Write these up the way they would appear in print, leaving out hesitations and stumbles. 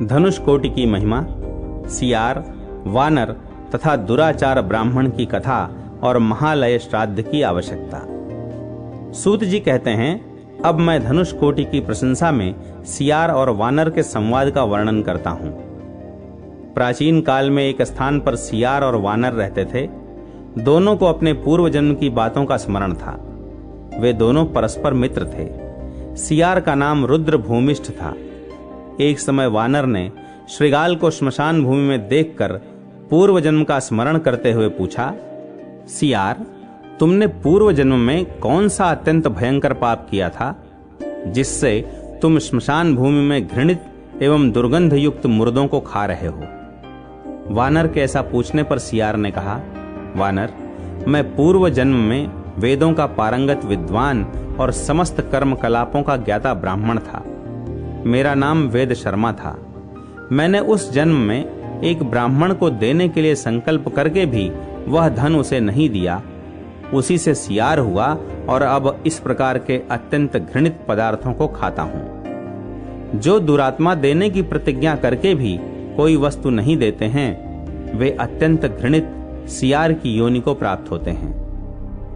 धनुष कोटि की महिमा, सियार, वानर तथा दुराचार ब्राह्मण की कथा और महालय श्राद्ध की आवश्यकता। सूत जी कहते हैं, अब मैं धनुष कोटि की प्रशंसा में सियार और वानर के संवाद का वर्णन करता हूं। प्राचीन काल में एक स्थान पर सियार और वानर रहते थे। दोनों को अपने पूर्व जन्म की बातों का स्मरण था। वे दोनों परस्पर मित्र थे। सियार का नाम रुद्र भूमिष्ठ था। एक समय वानर ने श्रृगाल को श्मशान भूमि में देखकर पूर्व जन्म का स्मरण करते हुए पूछा, सियार, तुमने पूर्व जन्म में कौन सा अत्यंत भयंकर पाप किया था जिससे तुम श्मशान भूमि में घृणित एवं दुर्गंध युक्त मुर्दों को खा रहे हो? वानर के ऐसा पूछने पर सियार ने कहा, वानर, मैं पूर्व जन्म में वेदों का पारंगत विद्वान और समस्त कर्म कलापों का ज्ञाता ब्राह्मण था। मेरा नाम वेद शर्मा था। मैंने उस जन्म में एक ब्राह्मण को देने के लिए संकल्प करके भी वह धन उसे नहीं दिया। उसी से सियार हुआ और अब इस प्रकार के अत्यंत घृणित पदार्थों को खाता हूं। जो दुरात्मा देने की प्रतिज्ञा करके भी कोई वस्तु नहीं देते हैं, वे अत्यंत घृणित सियार की योनि को प्राप्त होते हैं।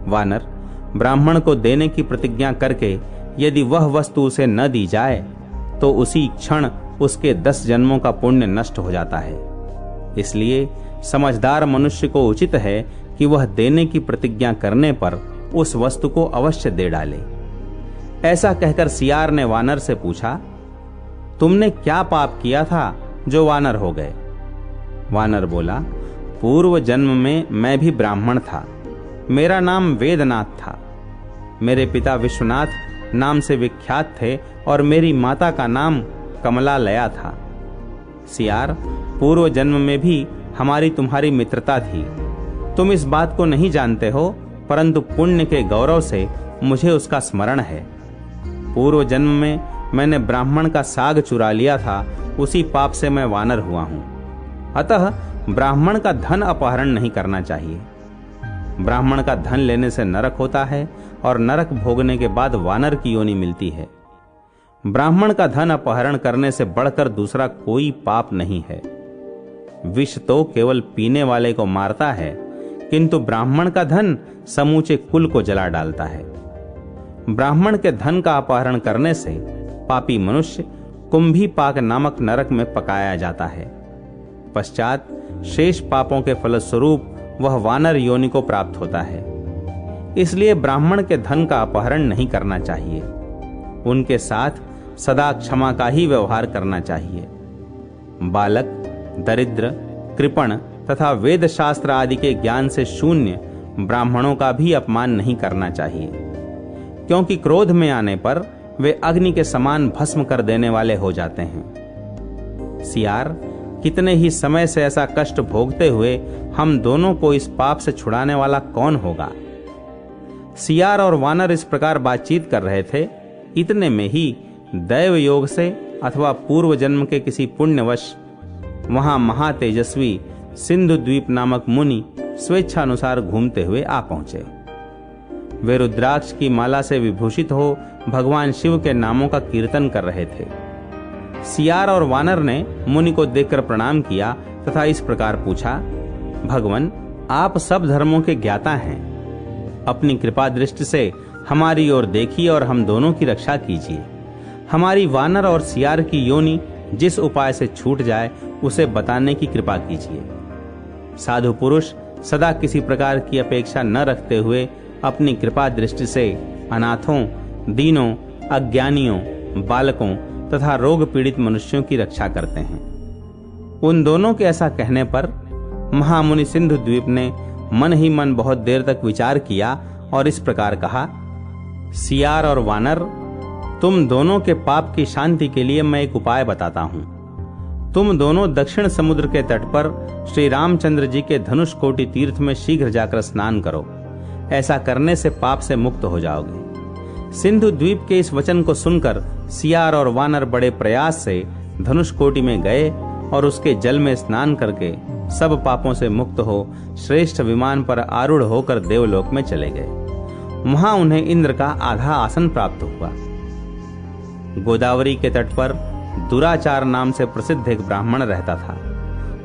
वानर, ब्राह्मण को देने की प्रतिज्ञा करके यदि वह वस्तु उसे न दी जाए तो उसी क्षण उसके 10 जन्मों का पुण्य नष्ट हो जाता है। इसलिए समझदार मनुष्य को उचित है कि वह देने की प्रतिज्ञा करने पर उस वस्तु को अवश्य दे डाले। ऐसा कहकर सियार ने वानर से पूछा, तुमने क्या पाप किया था जो वानर हो गए? वानर बोला, पूर्व जन्म में मैं भी ब्राह्मण था। मेरा नाम वेदनाथ था। मेरे पिता विश्वनाथ नाम से विख्यात थे और मेरी माता का नाम कमलालया था। सियार, पूर्व जन्म में भी हमारी तुम्हारी मित्रता थी। तुम इस बात को नहीं जानते हो, परंतु पुण्य के गौरव से मुझे उसका स्मरण है। पूर्व जन्म में मैंने ब्राह्मण का साग चुरा लिया था, उसी पाप से मैं वानर हुआ हूं। अतः ब्राह्मण का धन अपहरण नहीं करना चाहिए। ब्राह्मण का धन लेने से नरक होता है और नरक भोगने के बाद वानर की योनि मिलती है। ब्राह्मण का धन अपहरण करने से बढ़कर दूसरा कोई पाप नहीं है। विष तो केवल पीने वाले को मारता है, किंतु ब्राह्मण का धन समूचे कुल को जला डालता है। ब्राह्मण के धन का अपहरण करने से पापी मनुष्य कुंभीपाक नामक नरक में पकाया जाता है। पश्चात शेष पापों के फलस्वरूप वह वानर योनि को प्राप्त होता है। इसलिए ब्राह्मण के धन का अपहरण नहीं करना चाहिए। उनके साथ सदा क्षमा का ही व्यवहार करना चाहिए। बालक, दरिद्र, कृपण तथा वेद शास्त्र आदि के ज्ञान से शून्य ब्राह्मणों का भी अपमान नहीं करना चाहिए, क्योंकि क्रोध में आने पर वे अग्नि के समान भस्म कर देने वाले हो जाते हैं। सियार, कितने ही समय से ऐसा कष्ट भोगते हुए हम दोनों को इस पाप से छुड़ाने वाला कौन होगा? सियार और वानर इस प्रकार बातचीत कर रहे थे। इतने में ही दैव योग से अथवा पूर्व जन्म के किसी पुण्यवश वहां महातेजस्वी सिंधु द्वीप नामक मुनि स्वेच्छानुसार घूमते हुए आ पहुंचे। वे रुद्राक्ष की माला से विभूषित हो भगवान शिव के नामों का कीर्तन कर रहे थे। सियार और वानर ने मुनि को देखकर प्रणाम किया तथा इस प्रकार पूछा, भगवान, आप सब धर्मों के ज्ञाता हैं। अपनी कृपा दृष्टि से हमारी ओर देखिए और हम दोनों की रक्षा कीजिए। हमारी वानर और सियार की योनि जिस उपाय से छूट जाए उसे बताने की कृपा कीजिए। साधु पुरुष सदा किसी प्रकार की अपेक्षा न रखते हुए अपनी कृपा दृष्टि से अनाथों, दीनों, अज्ञानियों, बालकों तथा रोग पीड़ित मनुष्यों की रक्षा करते हैं। उन दोनों के ऐसा कहने पर महामुनि सिंधु द्वीप ने मन ही मन बहुत देर तक विचार किया और इस प्रकार कहा, सियार और वानर, तुम दोनों के पाप की शांति के लिए मैं एक उपाय बताता हूं। तुम दोनों दक्षिण समुद्र के तट पर श्री रामचंद्र जी के धनुष कोटि तीर्थ में शीघ्र जाकर स्नान करो। ऐसा करने से पाप से मुक्त हो जाओगे। सिंधु द्वीप के इस वचन को सुनकर सियार और वानर बड़े प्रयास से धनुष कोटि में गए और उसके जल में स्नान करके सब पापों से मुक्त हो श्रेष्ठ विमान पर आरूढ़ होकर देवलोक में चले गए। वहां उन्हें इंद्र का आधा आसन प्राप्त हुआ। गोदावरी के तट पर दुराचार नाम से प्रसिद्ध एक ब्राह्मण रहता था।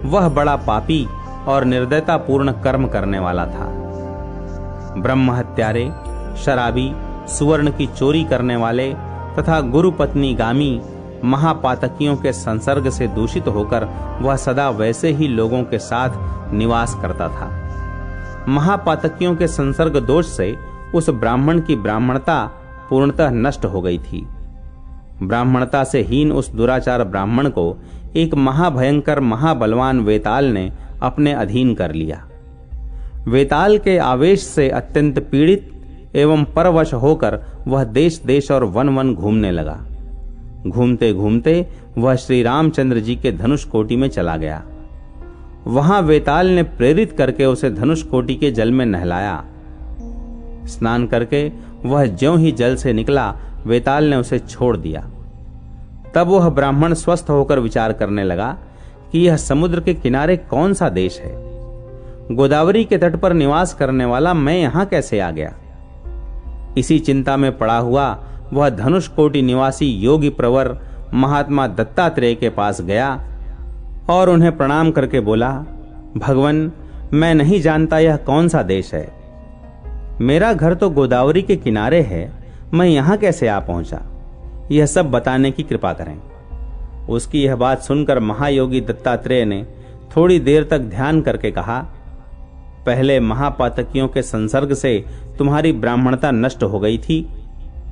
वह बड़ा पापी और निर्दयता पूर्ण कर्म करने वाला था। ब्रह्म हत्यारे, शराबी, सुवर्ण की चोरी करने वाले तथा गुरु पत्नी गामी महापातकियों के संसर्ग से दूषित होकर वह सदा वैसे ही लोगों के साथ निवास करता था। महापातकियों के संसर्ग दोष से उस ब्राह्मण की ब्राह्मणता पूर्णतः नष्ट हो गई थी। ब्राह्मणता से हीन उस दुराचार ब्राह्मण को एक महाभयंकर महाबलवान वेताल ने अपने अधीन कर लिया। वेताल के आवेश से अत्यंत पीड़ित एवं परवश होकर वह देश देश और वन वन घूमने लगा। घूमते घूमते वह श्री रामचंद्र जी के धनुष कोटि में चला गया। वहां वेताल ने प्रेरित करके उसे धनुष कोटि के जल में नहलाया। स्नान करके वह ज्यों ही जल से निकला, वेताल ने उसे छोड़ दिया। तब वह ब्राह्मण स्वस्थ होकर विचार करने लगा कि यह समुद्र के किनारे कौन सा देश है। गोदावरी के तट पर निवास करने वाला मैं यहां कैसे आ गया। इसी चिंता में पड़ा हुआ वह धनुष कोटि निवासी योगी प्रवर महात्मा दत्तात्रेय के पास गया और उन्हें प्रणाम करके बोला, भगवन, मैं नहीं जानता यह कौन सा देश है। मेरा घर तो गोदावरी के किनारे है, मैं यहां कैसे आ पहुंचा, यह सब बताने की कृपा करें। उसकी यह बात सुनकर महायोगी दत्तात्रेय ने थोड़ी देर तक ध्यान करके कहा, पहले महापातकियों के संसर्ग से तुम्हारी ब्राह्मणता नष्ट हो गई थी,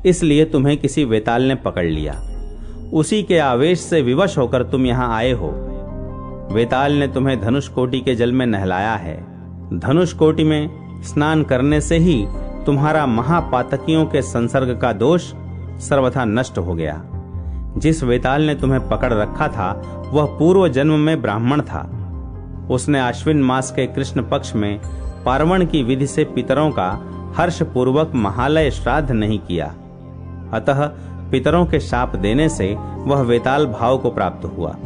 इसलिए तुम्हें किसी वेताल ने पकड़ लिया। उसी के आवेश से विवश होकर तुम यहां आए हो। वेताल ने तुम्हें धनुष कोटि के जल में नहलाया है। धनुष कोटि में स्नान करने से ही तुम्हारा महापातकियों के संसर्ग का दोष सर्वथा नष्ट हो गया। जिस वेताल ने तुम्हें पकड़ रखा था वह पूर्व जन्म में ब्राह्मण था। उसने आश्विन मास के कृष्ण पक्ष में पार्वण की विधि से पितरों का हर्ष पूर्वक महालय श्राद्ध नहीं किया। अतः पितरों के शाप देने से वह वेताल भाव को प्राप्त हुआ।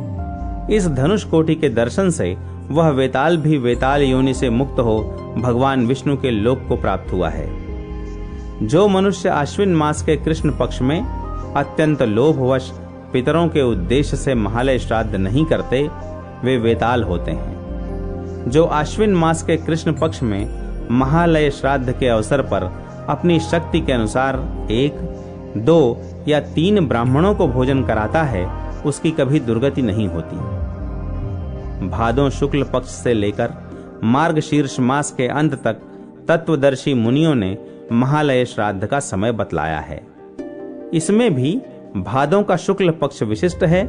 इस धनुष कोटि के दर्शन से वह वेताल भी वेताल योनि से मुक्त हो भगवान विष्णु के लोक को प्राप्त हुआ है। जो मनुष्य आश्विन मास के कृष्ण पक्ष में अत्यंत लोभवश पितरों के उद्देश्य से महालय श्राद्ध नहीं करते, वे वेताल होते हैं। जो आश्विन मास के कृष्ण पक्ष में महालय श्राद्ध के अवसर पर अपनी शक्ति के अनुसार 1, 2 या 3 ब्राह्मणों को भोजन कराता है, उसकी कभी दुर्गति नहीं होती। भादों शुक्ल पक्ष से लेकर मार्गशीर्ष मास के अंत तक तत्वदर्शी मुनियों ने महालय श्राद्ध का समय बतलाया है। इसमें भी भादों का शुक्ल पक्ष विशिष्ट है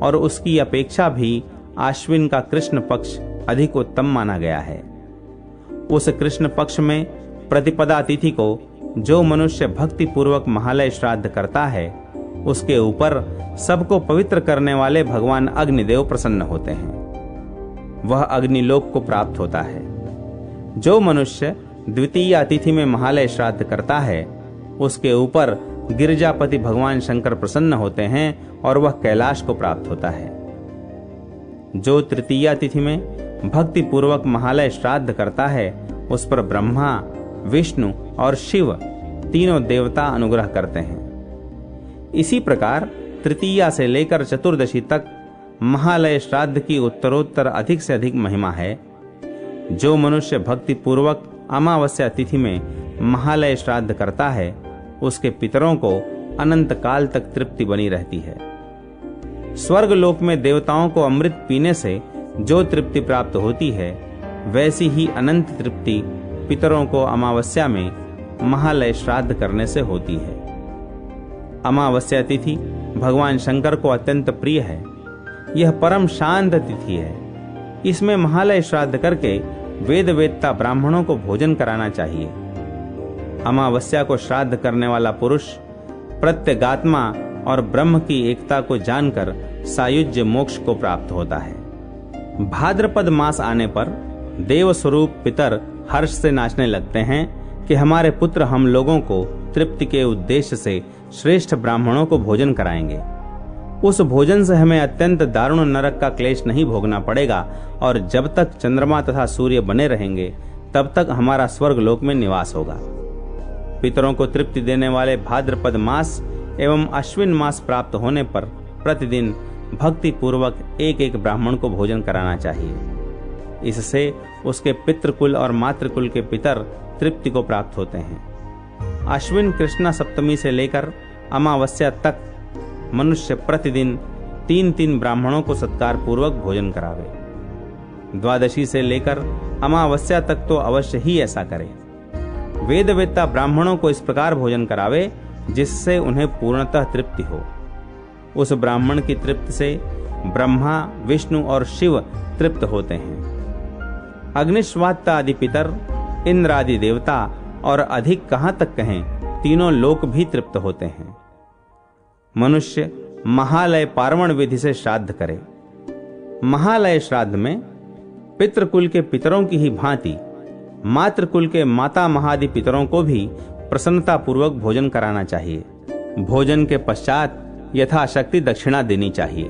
और उसकी अपेक्षा भी आश्विन का कृष्ण पक्ष अधिक उत्तम माना गया है। उस कृष्ण पक्ष में प्रतिपदा तिथि को जो मनुष्य भक्ति पूर्वक महालय श्राद्ध करता है, उसके ऊपर सबको पवित्र करने वाले भगवान अग्निदेव प्रसन्न होते हैं। वह अग्निलोक को प्राप्त होता है। जो मनुष्य द्वितीय तिथि में महालय श्राद्ध करता है, उसके ऊपर गिरिजापति भगवान शंकर प्रसन्न होते हैं और वह कैलाश को प्राप्त होता है। जो तृतीया तिथि में भक्ति पूर्वक महालय श्राद्ध करता है, उस पर ब्रह्मा, विष्णु और शिव तीनों देवता अनुग्रह करते हैं। इसी प्रकार तृतीया से लेकर चतुर्दशी तक महालय श्राद्ध की उत्तरोत्तर अधिक से अधिक महिमा है। जो मनुष्य भक्ति पूर्वक अमावस्या तिथि में महालय श्राद्ध करता है, उसके पितरों को अनंत काल तक तृप्ति बनी रहती है। स्वर्ग लोक में देवताओं को अमृत पीने से जो तृप्ति प्राप्त होती है, वैसी ही अनंत तृप्ति पितरों को अमावस्या में महालय श्राद्ध करने से होती है। अमावस्या तिथि भगवान शंकर को अत्यंत प्रिय है। यह परम शांत तिथि है। इसमें महालय श्राद्ध करके वेद वेदता ब्राह्मणों को भोजन कराना चाहिए। अमावस्या को श्राद्ध करने वाला पुरुष प्रत्यगात्मा और ब्रह्म की एकता को जानकर सायुज्य मोक्ष को प्राप्त होता है। भाद्रपद मास आने पर देव स्वरूप पितर हर्ष से नाचने लगते हैं कि हमारे पुत्र हम लोगों को तृप्ति के उद्देश्य से श्रेष्ठ ब्राह्मणों को भोजन कराएंगे। उस भोजन से हमें अत्यंत दारुण नरक का क्लेश नहीं भोगना पड़ेगा और जब तक चंद्रमा तथा सूर्य बने रहेंगे, तब तक हमारा स्वर्ग लोक में निवास होगा। पितरों को तृप्ति देने वाले भाद्रपद मास एवं अश्विन मास प्राप्त होने पर प्रतिदिन भक्ति पूर्वक एक एक ब्राह्मण को भोजन कराना चाहिए। इससे उसके पितृकुल और मातृकुल के पितर तृप्ति को प्राप्त होते हैं। अश्विन कृष्णा सप्तमी से लेकर अमावस्या तक मनुष्य प्रतिदिन 3-3 ब्राह्मणों को सत्कार पूर्वक भोजन करावे। द्वादशी से लेकर अमावस्या तक तो अवश्य ही ऐसा करे। वेदवेत्ता ब्राह्मणों को इस प्रकार भोजन करावे जिससे उन्हें पूर्णतः तृप्ति हो। उस ब्राह्मण की तृप्ति से ब्रह्मा, विष्णु और शिव तृप्त होते हैं। अग्निश्वात्ता आदि पितर, इंद्र आदि देवता और अधिक कहां तक कहें, तीनों लोक भी तृप्त होते हैं। मनुष्य महालय पार्वण विधि से श्राद्ध करे। महालय श्राद्ध में पितृकुल के पितरों की ही भांति मातृकुल के माता महादि पितरों को भी प्रसन्नता पूर्वक भोजन कराना चाहिए। भोजन के पश्चात यथाशक्ति दक्षिणा देनी चाहिए।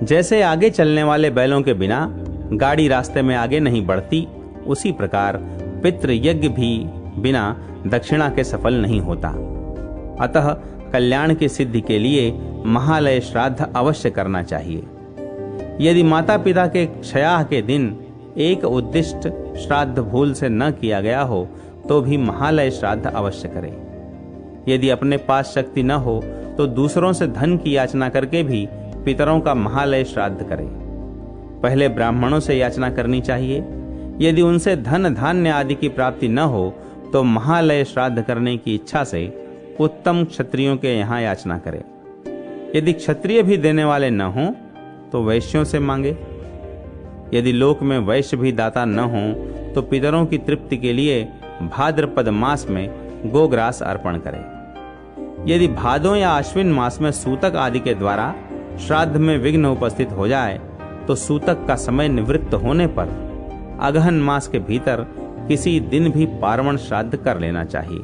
जैसे आगे चलने वाले बैलों के बिना गाड़ी रास्ते में आगे नहीं बढ़ती, उसी प्रकार पितृ यज्ञ भी बिना दक्षिणा के सफल नहीं होता। अतः कल्याण की सिद्धि के लिए महालय श्राद्ध अवश्य करना चाहिए। यदि माता पिता के क्षयाह के दिन एक उद्दिष्ट श्राद्ध भूल से न किया गया हो तो भी महालय श्राद्ध अवश्य करें। यदि अपने पास शक्ति न हो तो दूसरों से धन की याचना करके भी पितरों का महालय श्राद्ध करें। पहले ब्राह्मणों से याचना करनी चाहिए। यदि उनसे धन धान्य आदि की प्राप्ति न हो तो महालय श्राद्ध करने की इच्छा से उत्तम क्षत्रियों के यहाँ याचना करें। यदि क्षत्रिय भी देने वाले न हों तो वैश्यों से मांगे। यदि लोक में वैश्य भी दाता न हों तो पितरों की तृप्ति के लिए भाद्रपद मास में गोग्रास अर्पण करें। यदि भादों या अश्विन मास में सूतक आदि के द्वारा श्राद्ध में विघ्न उपस्थित हो जाए तो सूतक का समय निवृत्त होने पर अगहन मास के भीतर किसी दिन भी पार्वण श्राद्ध कर लेना चाहिए।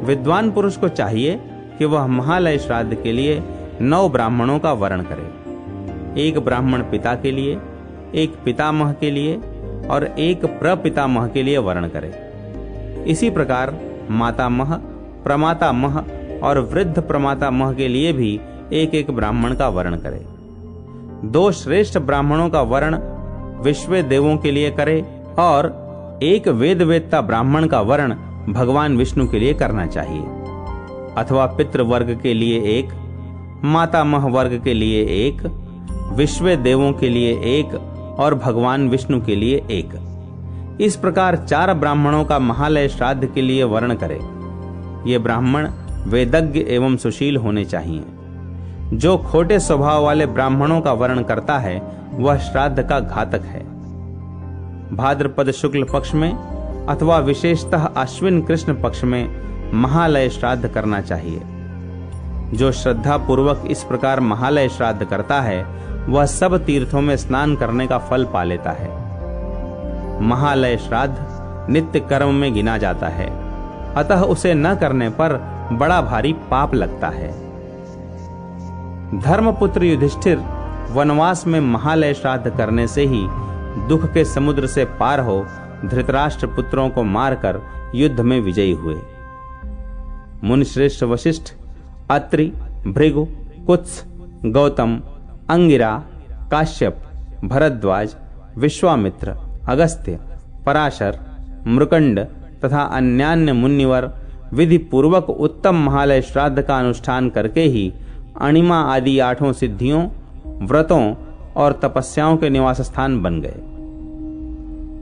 विद्वान पुरुष को चाहिए कि वह महालय श्राद्ध के लिए 9 ब्राह्मणों का वर्ण करे। एक ब्राह्मण पिता के लिए, एक पितामह के लिए और एक प्रपितामह के लिए वर्ण करे। इसी प्रकार मातामह, प्रमातामह और वृद्ध प्रमातामह के लिए भी एक एक ब्राह्मण का वर्ण करे। 2 श्रेष्ठ ब्राह्मणों का वर्ण विश्व देवों के लिए करे और एक वेदवेत्ता ब्राह्मण का वर्ण भगवान विष्णु के लिए करना चाहिए। अथवा पितृ वर्ग के लिए एक, मातामह वर्ग के लिए एक, विश्व देवों के लिए एक और भगवान विष्णु के लिए एक। इस प्रकार 4 ब्राह्मणों का महालय श्राद्ध के लिए वर्ण करे। ये ब्राह्मण वेदज्ञ एवं सुशील होने चाहिए। जो खोटे स्वभाव वाले ब्राह्मणों का वर्ण करता है वह श्राद्ध का घातक है। भाद्रपद शुक्ल पक्ष में अथवा विशेषतः अश्विन कृष्ण पक्ष में महालय श्राद्ध करना चाहिए। जो श्रद्धा पूर्वक इस प्रकार महालय श्राद्ध करता है वह सब तीर्थों में स्नान करने का फल पा लेता है। महालय श्राद्ध नित्य कर्म में गिना जाता है, अतः उसे न करने पर बड़ा भारी पाप लगता है। धर्मपुत्र युधिष्ठिर वनवास में महालय श्राद्ध करने से ही दुख के समुद्र से पार हो धृतराष्ट्र पुत्रों को मारकर युद्ध में विजयी हुए। मुनिश्रेष्ठ वशिष्ठ, अत्रि, भृगु, कुत्स, गौतम, अंगिरा, काश्यप, भरद्वाज, विश्वामित्र, अगस्त्य, पराशर, मृकंड तथा अन्यान्य मुनिवर विधि पूर्वक उत्तम महालय श्राद्ध का अनुष्ठान करके ही अणिमा आदि 8 सिद्धियों, व्रतों और तपस्याओं के निवास स्थान बन गए।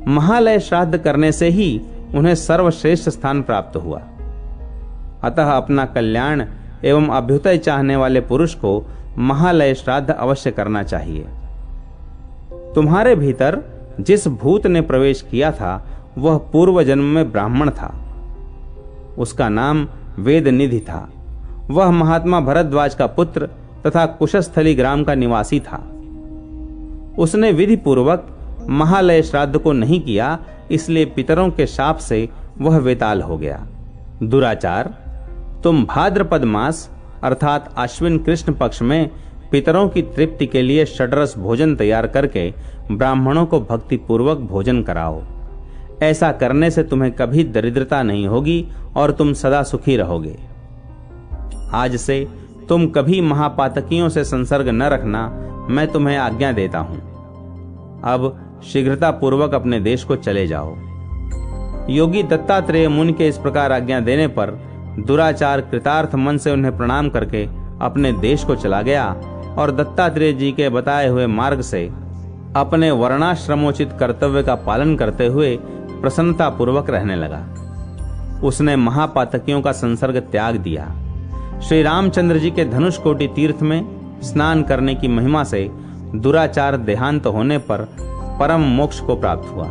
महालय श्राद्ध करने से ही उन्हें सर्वश्रेष्ठ स्थान प्राप्त हुआ। अतः अपना कल्याण एवं अभ्युदय चाहने वाले पुरुष को महालय श्राद्ध अवश्य करना चाहिए। तुम्हारे भीतर जिस भूत ने प्रवेश किया था वह पूर्व जन्म में ब्राह्मण था। उसका नाम वेदनिधि था। वह महात्मा भरद्वाज का पुत्र तथा कुशस्थली ग्राम का निवासी था। उसने विधि पूर्वक महालय श्राद्ध को नहीं किया, इसलिए पितरों के शाप से वह वेताल हो गया। दुराचार, तुम भाद्रपद मास अर्थात अश्विन कृष्ण पक्ष में पितरों की तृप्ति के लिए षड्रस भोजन तैयार करके ब्राह्मणों को भक्ति पूर्वक भोजन कराओ। ऐसा करने से तुम्हें कभी दरिद्रता नहीं होगी और तुम सदा सुखी रहोगे। आज से तुम कभी महापातकियों से संसर्ग न रखना, मैं तुम्हें आज्ञा देता हूं। अब शीघ्रता पूर्वक अपने देश को चले जाओ। योगी दत्तात्रेय मुनि के इस प्रकार आज्ञा देने पर दुराचार कृतार्थ मन से उन्हें प्रणाम करके अपने देश को चला गया और दत्तात्रेय जी के बताए हुए मार्ग से अपने वर्णाश्रमोचित कर्तव्य का पालन करते हुए प्रसन्नता पूर्वक रहने लगा। उसने महापातकियों का संसर्ग त्याग दिया। श्री रामचंद्र जी के धनुष कोटि तीर्थ में स्नान करने की महिमा से दुराचार देहांत होने पर परम मोक्ष को प्राप्त हुआ।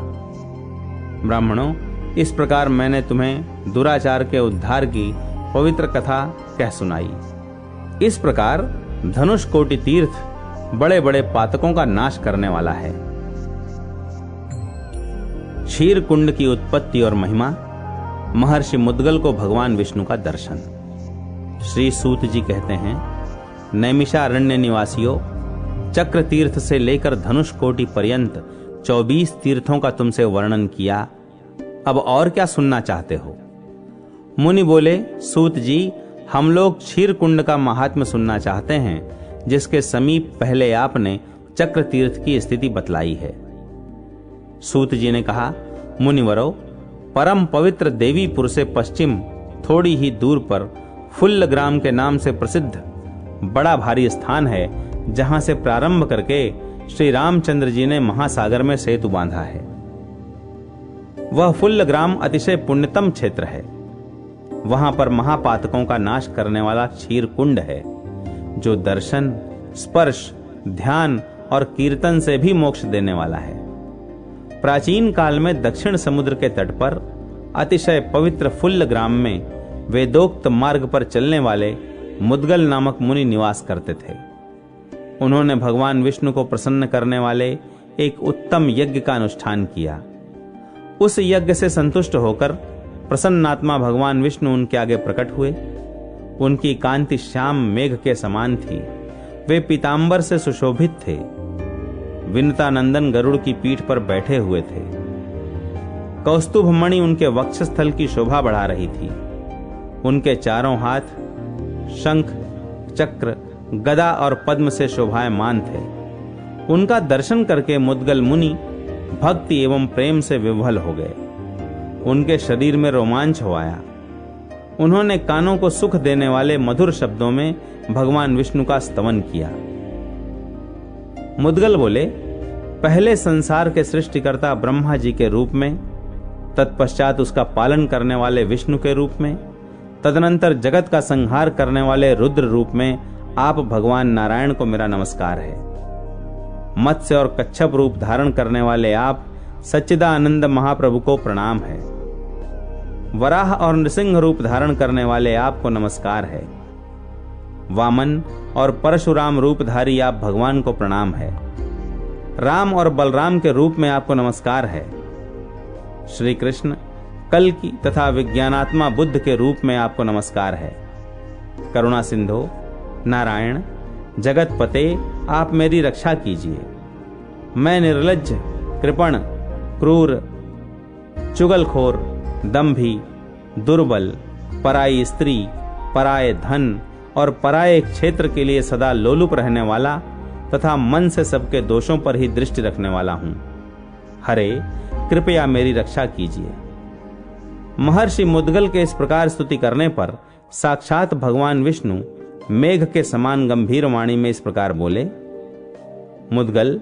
ब्राह्मणों, इस प्रकार मैंने तुम्हें दुराचार के उद्धार की पवित्र कथा कह सुनाई। इस प्रकार धनुष कोटि तीर्थ बड़े बड़े पातकों का नाश करने वाला है। क्षीर कुंड की उत्पत्ति और महिमा। महर्षि मुद्गल को भगवान विष्णु का दर्शन। श्री सूत जी कहते हैं, नैमिषारण्य निवासियों, चक्र तीर्थ से लेकर धनुष कोटि पर्यंत 24 तीर्थों का तुमसे वर्णन किया। अब और क्या सुनना चाहते हो? मुनि बोले, सूत जी, हम लोग क्षीर कुंड का महात्म्य सुनना चाहते हैं, जिसके समीप पहले आपने चक्र तीर्थ की स्थिति बतलाई है। सूत जी ने कहा, मुनिवरों, परम पवित्र देवीपुर से पश्चिम थोड़ी ही दूर पर फुल्ल ग्राम के नाम से प्रसिद्ध बड़ा भारी स्थान है, जहां से प्रारंभ करके श्री रामचंद्र जी ने महासागर में सेतु बांधा है। वह फुल्ल ग्राम अतिशय पुण्यतम क्षेत्र है। वहां पर महापातकों का नाश करने वाला क्षीर कुंड है, जो दर्शन, स्पर्श, ध्यान और कीर्तन से भी मोक्ष देने वाला है। प्राचीन काल में दक्षिण समुद्र के तट पर अतिशय पवित्र फुल्ल ग्राम में वेदोक्त मार्ग पर चलने वाले मुद्गल नामक मुनि निवास करते थे। उन्होंने भगवान विष्णु को प्रसन्न करने वाले एक उत्तम यज्ञ का अनुष्ठान किया। उस यज्ञ से संतुष्ट होकर प्रसन्नात्मा भगवान विष्णु उनके आगे प्रकट हुए। उनकी कांति श्याम मेघ के समान थी। वे पीतांबर से सुशोभित थे। विनता नंदन गरुड़ की पीठ पर बैठे हुए थे। कौस्तुभ मणि उनके वक्षस्थल की शोभा बढ़ा रही थी। उनके चारों हाथ शंख, चक्र, गदा और पद्म से शोभायमान थे। उनका दर्शन करके मुद्गल मुनि भक्ति एवं प्रेम से विह्वल हो गए। उनके शरीर में रोमांच हो आया। उन्होंने कानों को सुख देने वाले मधुर शब्दों में भगवान विष्णु का स्तवन किया। मुद्गल बोले, पहले संसार के सृष्टिकर्ता ब्रह्मा जी के रूप में, तत्पश्चात उसका पालन करने वाले विष्णु के रूप में, तदनंतर जगत का संहार करने वाले रुद्र रूप में आप भगवान नारायण को मेरा नमस्कार है। मत्स्य और कच्छप रूप धारण करने वाले आप सच्चिदानंद महाप्रभु को प्रणाम है। वराह और नृसिंह रूप धारण करने वाले आपको नमस्कार है। वामन और परशुराम रूपधारी आप भगवान को प्रणाम है। राम और बलराम के रूप में आपको नमस्कार है। श्री कृष्ण, कल्कि तथा विज्ञानात्मा बुद्ध के रूप में आपको नमस्कार है। करुणा सिंधु नारायण, जगतपते, आप मेरी रक्षा कीजिए। मैं निर्लज्ज, कृपण, क्रूर, चुगलखोर, दंभी, दुर्बल, पराई स्त्री, पराये धन और पराये क्षेत्र के लिए सदा लोलुप रहने वाला तथा मन से सबके दोषों पर ही दृष्टि रखने वाला हूं। हरे, कृपया मेरी रक्षा कीजिए। महर्षि मुद्गल के इस प्रकार स्तुति करने पर साक्षात भगवान विष्णु मेघ के समान गंभीर वाणी में इस प्रकार बोले, मुद्गल,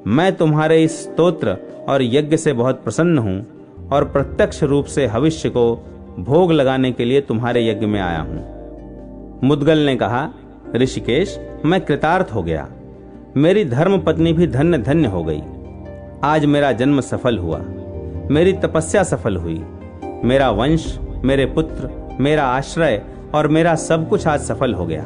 मैं तुम्हारे इस स्तोत्र और यज्ञ से बहुत प्रसन्न हूं और प्रत्यक्ष रूप से भविष्य को भोग लगाने के लिए तुम्हारे यज्ञ में आया हूं। मुद्गल ने कहा, ऋषिकेश, मैं कृतार्थ हो गया। मेरी धर्म पत्नी भी धन्य धन्य हो गई। आज मेरा जन्म सफल हुआ, मेरी तपस्या सफल हुई। मेरा वंश, मेरे पुत्र, मेरा आश्रय और मेरा सब कुछ आज सफल हो गया,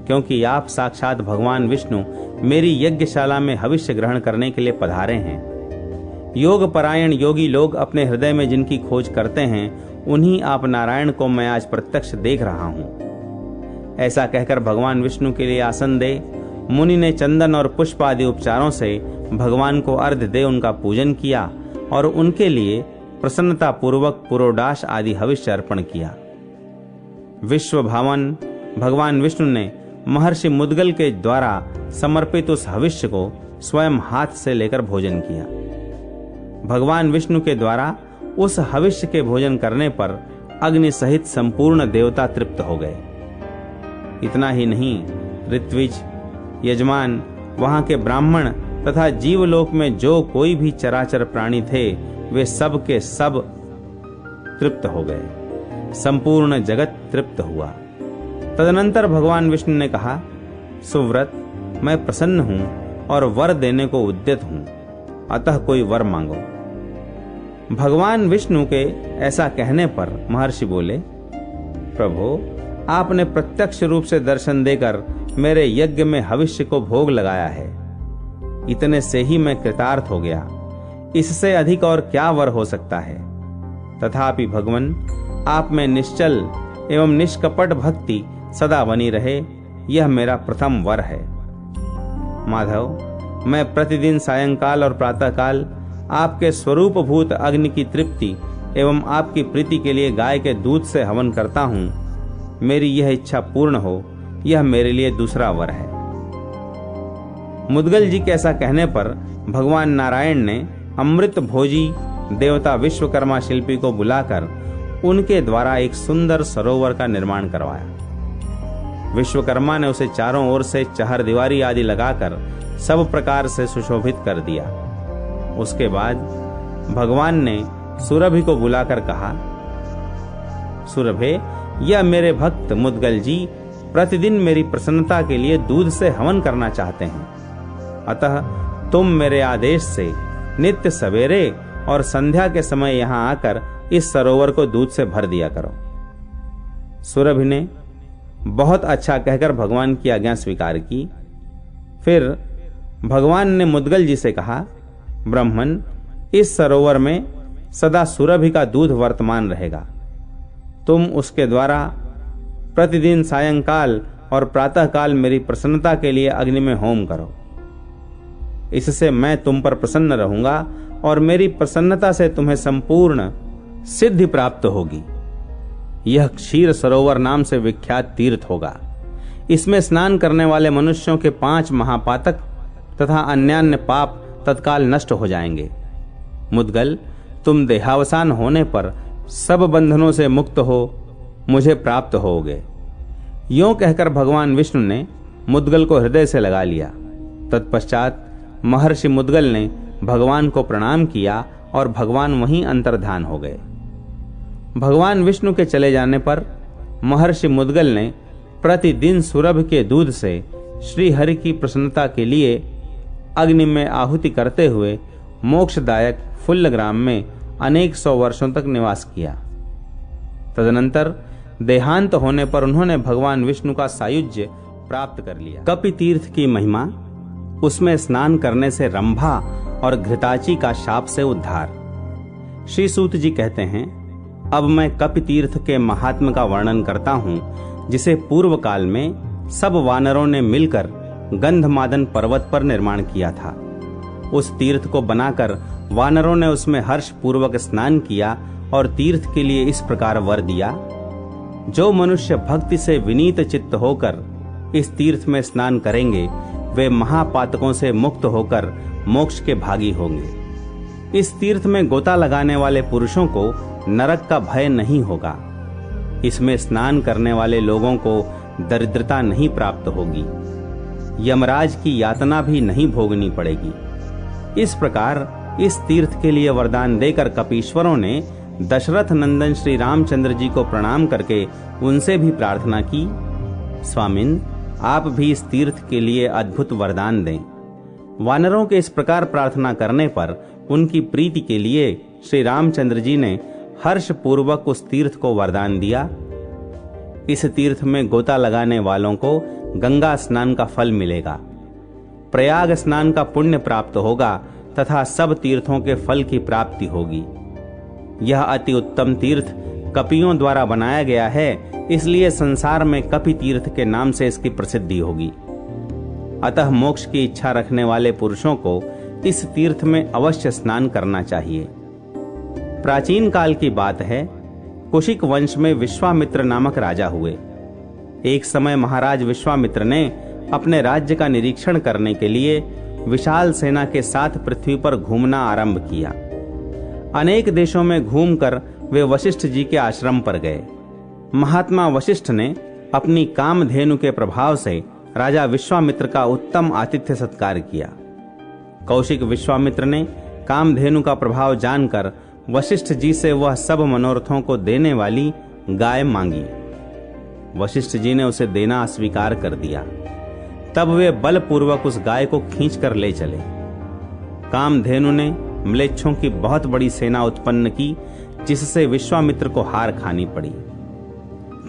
क्योंकि आप साक्षात भगवान विष्णु मेरी यज्ञशाला में भविष्य ग्रहण करने के लिए पधारे हैं। योग परायण योगी लोग अपने हृदय में जिनकी खोज करते हैं, उन्हीं आप नारायण को मैं आज प्रत्यक्ष देख रहा हूं। ऐसा कहकर भगवान विष्णु के लिए आसन दे मुनि ने चंदन और पुष्प आदि उपचारों से भगवान को अर्घ्य दे उनका पूजन किया और उनके लिए प्रसन्नता पूर्वक पुरोडाश आदि हविष्य अर्पण किया। विश्व भावन भगवान विष्णु ने महर्षि मुद्गल के द्वारा समर्पित उस हविष्य को स्वयं हाथ से लेकर भोजन किया। भगवान विष्णु के द्वारा उस हविष्य के भोजन करने पर अग्नि सहित संपूर्ण देवता तृप्त हो गए। इतना ही नहीं, ऋत्विज, यजमान, वहां के ब्राह्मण तथा जीवलोक में जो कोई भी चराचर प्राणी थे, वे सब के सब तृप्त हो गए। संपूर्ण जगत तृप्त हुआ। तदनंतर भगवान विष्णु ने कहा, सुव्रत, मैं प्रसन्न हूं और वर देने को उद्यत हूं, अतः कोई वर मांगो। भगवान विष्णु के ऐसा कहने पर महर्षि बोले, प्रभु, आपने प्रत्यक्ष रूप से दर्शन देकर मेरे यज्ञ में हविष्य को भोग लगाया है। इतने से ही मैं कृतार्थ हो गया। इससे अधिक और क्या वर हो सकता है। तथापि भगवन, आप में निश्चल एवं निष्कपट भक्ति सदा बनी रहे, यह मेरा प्रथम वर है। माधव, मैं प्रतिदिन सायंकाल और प्रातःकाल आपके स्वरूपभूत अग्नि की तृप्ति एवं आपकी प्रीति के लिए गाय के दूध से हवन करता हूं। मेरी यह इच्छा पूर्ण हो, यह मेरे लिए दूसरा वर है। मुद्गल जी के ऐसा कहने पर भगवान नारायण ने अमृत भोजी देवता विश्वकर्मा शिल्पी को बुलाकर उनके द्वारा एक सुंदर सरोवर का निर्माण करवाया। विश्वकर्मा ने उसे चारों ओर से चहरदीवारी आदि लगाकर सब प्रकार से सुशोभित कर दिया। उसके बाद भगवान ने सुरभि को बुलाकर कहा, सुरभे, यह मेरे भक्त मुद्गल जी प्रतिदिन मेरी प्रसन्नता के लिए दूध से हवन करना चाहते हैं। अतः तुम मेरे आदेश से नित्य सवेरे और संध्या के समय यहां आकर इस सरोवर को दूध से भर दिया करो। सुरभि ने बहुत अच्छा कहकर भगवान की आज्ञा स्वीकार की। फिर भगवान ने मुद्गल जी से कहा, ब्राह्मण, इस सरोवर में सदा सुरभि का दूध वर्तमान रहेगा। तुम उसके द्वारा प्रतिदिन सायंकाल और प्रातःकाल मेरी प्रसन्नता के लिए अग्नि में होम करो। इससे मैं तुम पर प्रसन्न रहूंगा और मेरी प्रसन्नता से तुम्हें संपूर्ण सिद्धि प्राप्त होगी। यह क्षीर सरोवर नाम से विख्यात तीर्थ होगा। इसमें स्नान करने वाले मनुष्यों के 5 महापातक तथा अन्यान्य पाप तत्काल नष्ट हो जाएंगे। मुद्गल, तुम देहावसान होने पर सब बंधनों से मुक्त हो मुझे प्राप्त होगे। यों कहकर भगवान विष्णु ने मुद्गल को हृदय से लगा लिया। तत्पश्चात महर्षि मुद्गल ने भगवान को प्रणाम किया और भगवान वहीं अंतर्धान हो गए। भगवान विष्णु के चले जाने पर महर्षि मुद्गल ने प्रतिदिन सुरभि के दूध से श्री हरि की प्रसन्नता के लिए अग्नि में आहुति करते हुए मोक्षदायक फुल्लग्राम में अनेक 100 वर्षों तक निवास किया। तदनंतर देहांत होने पर उन्होंने भगवान विष्णु का सायुज्य प्राप्त कर लिया। कपि तीर्थ की महिमा, उसमें स्नान करने से रंभा और घृताची का शाप से उद्धार। श्री सूत जी कहते हैं, अब मैं कपि तीर्थ के महात्म्य का वर्णन करता हूं, जिसे पूर्व काल में सब वानरों ने मिलकर गंधमादन पर्वत पर निर्माण किया था। उस तीर्थ को बनाकर वानरों ने उसमें हर्ष पूर्वक स्नान किया और तीर्थ के लिए इस प्रकार वर दिया, जो मनुष्य भक्ति से विनीत चित्त होकर इस तीर्थ में स्नान करेंगे, वे महापातकों से मुक्त होकर मोक्ष के भागी होंगे। इस तीर्थ में गोता लगाने वाले पुरुषों को नरक का भय नहीं होगा। इसमें स्नान करने वाले लोगों को दरिद्रता नहीं प्राप्त होगी। यमराज की यातना भी नहीं भोगनी पड़ेगी। इस प्रकार इस तीर्थ के लिए वरदान देकर कपीश्वरों ने दशरथ नंदन श्री रामचंद्र जी को प्रणाम करके उनसे भी प्रार्थना की, स्वामिन, आप भी इस तीर्थ के लिए अद्भुत वरदान दें। वानरों के इस प्रकार प्रार्थना करने पर उनकी प्रीति के लिए श्री रामचंद्र जी ने हर्ष पूर्वक उस तीर्थ को वरदान दिया। इस तीर्थ में गोता लगाने वालों को गंगा स्नान का फल मिलेगा, प्रयाग स्नान का पुण्य प्राप्त होगा तथा सब तीर्थों के फल की प्राप्ति होगी। यह अति उत्तम तीर्थ कपियों द्वारा बनाया गया है, इसलिए संसार में कपि तीर्थ के नाम से इसकी प्रसिद्धि होगी। अतः मोक्ष की इच्छा रखने वाले पुरुषों को इस तीर्थ में अवश्य स्नान करना चाहिए। प्राचीन काल की बात है, कुशिक वंश में विश्वामित्र नामक राजा हुए। एक समय महाराज विश्वामित्र ने अपने राज्य का निरीक्षण करने के लिए विशाल सेना के साथ पृथ्वी पर घूमना आरंभ किया। अनेक देशों में घूमकर वे वशिष्ठ जी के आश्रम पर गए। महात्मा वशिष्ठ ने अपनी कामधेनु के प्रभाव से राजा विश्वामित्र का उत्तम आतिथ्य सत्कार किया। कौशिक विश्वामित्र ने कामधेनु का प्रभाव जानकर वशिष्ठ जी से वह सब मनोरथों को देने वाली गाय मांगी। वशिष्ठ जी ने उसे देना अस्वीकार कर दिया। तब वे बलपूर्वक उस गाय को खींचकर ले चले। कामधेनु ने म्लेच्छों की बहुत बड़ी सेना उत्पन्न की, जिससे विश्वामित्र को हार खानी पड़ी।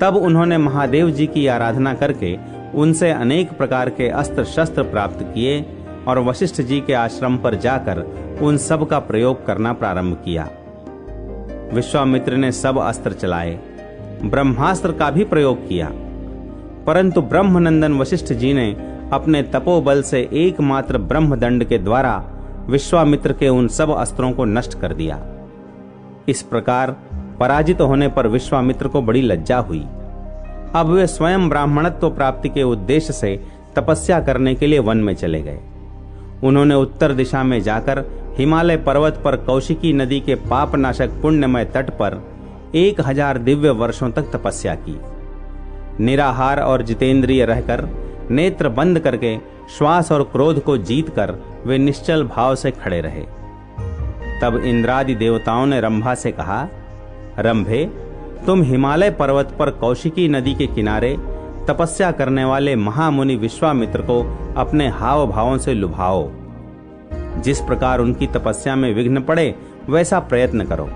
तब उन्होंने महादेव जी की आराधना करके उनसे अनेक प्रकार के अस्त्र शस्त्र प्राप्त किए और वशिष्ठ जी के आश्रम पर जाकर उन सब का प्रयोग करना प्रारंभ किया। विश्वामित्र ने सब अस्त्र चलाए, ब्रह्मास्त्र का भी प्रयोग किया, परंतु ब्रह्मनंदन वशिष्ठ जी ने अपने तपोबल से एकमात्र ब्रह्मदंड के द्वारा विश्वामित्र के उन सब अस्त्रों को नष्ट कर दिया। इस प्रकार पराजित होने पर विश्वामित्र को बड़ी लज्जा हुई। अब वे स्वयं ब्राह्मणत्व प्राप्ति के उद्देश्य से तपस्या करने के लिए वन में चले गए। उन्होंने उत्तर दिशा में जाकर हिमालय पर्वत पर कौशिकी नदी के पापनाशक पुण्यमय तट पर 1000 दिव्य वर्षों तक तपस्या की। निराहार और जितेंद्रिय रहकर, नेत्र बंद करके, श्वास और क्रोध को जीतकर वे निश्चल भाव से खड़े रहे। तब इंद्रादि देवताओं ने रंभा से कहा, रंभे, तुम हिमालय पर्वत पर कौशिकी नदी के किनारे तपस्या करने वाले महामुनि विश्वामित्र को अपने हाव भावों से लुभाओ। जिस प्रकार उनकी तपस्या में विघ्न पड़े वैसा प्रयत्न करो।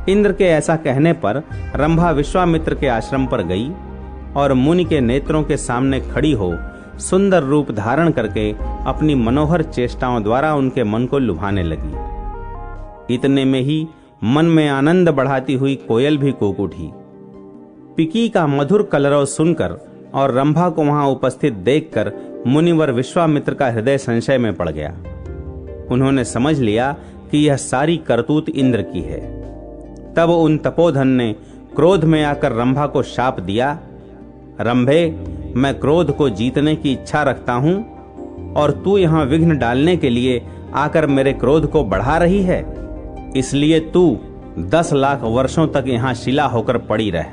इंद्र के ऐसा कहने पर रंभा विश्वामित्र के आश्रम पर गई और मुनि के नेत्रों के सामने खड़ी हो सुंदर रूप धारण करके अपनी मनोहर चेष्टाओं द्वारा उनके मन को लुभाने लगी। इतने में ही मन में आनंद बढ़ाती हुई कोयल भी कूक उठी। पिकी का मधुर कलरव सुनकर और रंभा को वहां उपस्थित देखकर मुनिवर विश्वामित्र का हृदय संशय में पड़ गया। उन्होंने समझ लिया कि यह सारी करतूत इंद्र की है। तब उन तपोधन ने क्रोध में आकर रंभा को शाप दिया, रंभे, मैं क्रोध को जीतने की इच्छा रखता हूं और तू यहां विघ्न डालने के लिए आकर मेरे क्रोध को बढ़ा रही है, इसलिए तू 10 लाख वर्षों तक यहां शिला होकर पड़ी रह।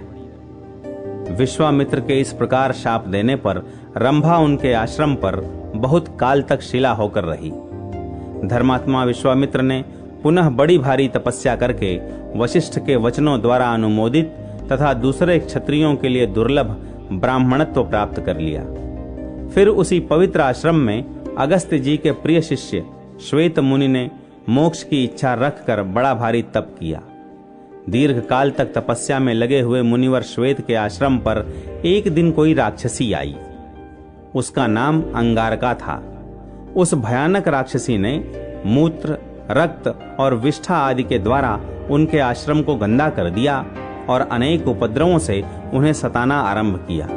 विश्वामित्र के इस प्रकार शाप देने पर रंभा उनके आश्रम पर बहुत काल तक शिला होकर रही। धर्मात्मा विश्वामित्र ने पुनः बड़ी भारी तपस्या करके वशिष्ठ के वचनों द्वारा अनुमोदित तथा दूसरे क्षत्रियों के लिए दुर्लभ ब्राह्मणत्व प्राप्त कर लिया। फिर उसी पवित्र आश्रम में अगस्त्य जी के प्रिय शिष्य श्वेत मुनि ने मोक्ष की इच्छा रखकर बड़ा भारी तप किया। दीर्घ काल तक तपस्या में लगे हुए मुनिवर श्वेत के आश्रम पर एक दिन कोई राक्षसी आई। उसका नाम अंगारका था। उस भयानक राक्षसी ने मूत्र, रक्त और विष्ठा आदि के द्वारा उनके आश्रम को गंदा कर दिया और अनेक उपद्रवों से उन्हें सताना आरंभ किया।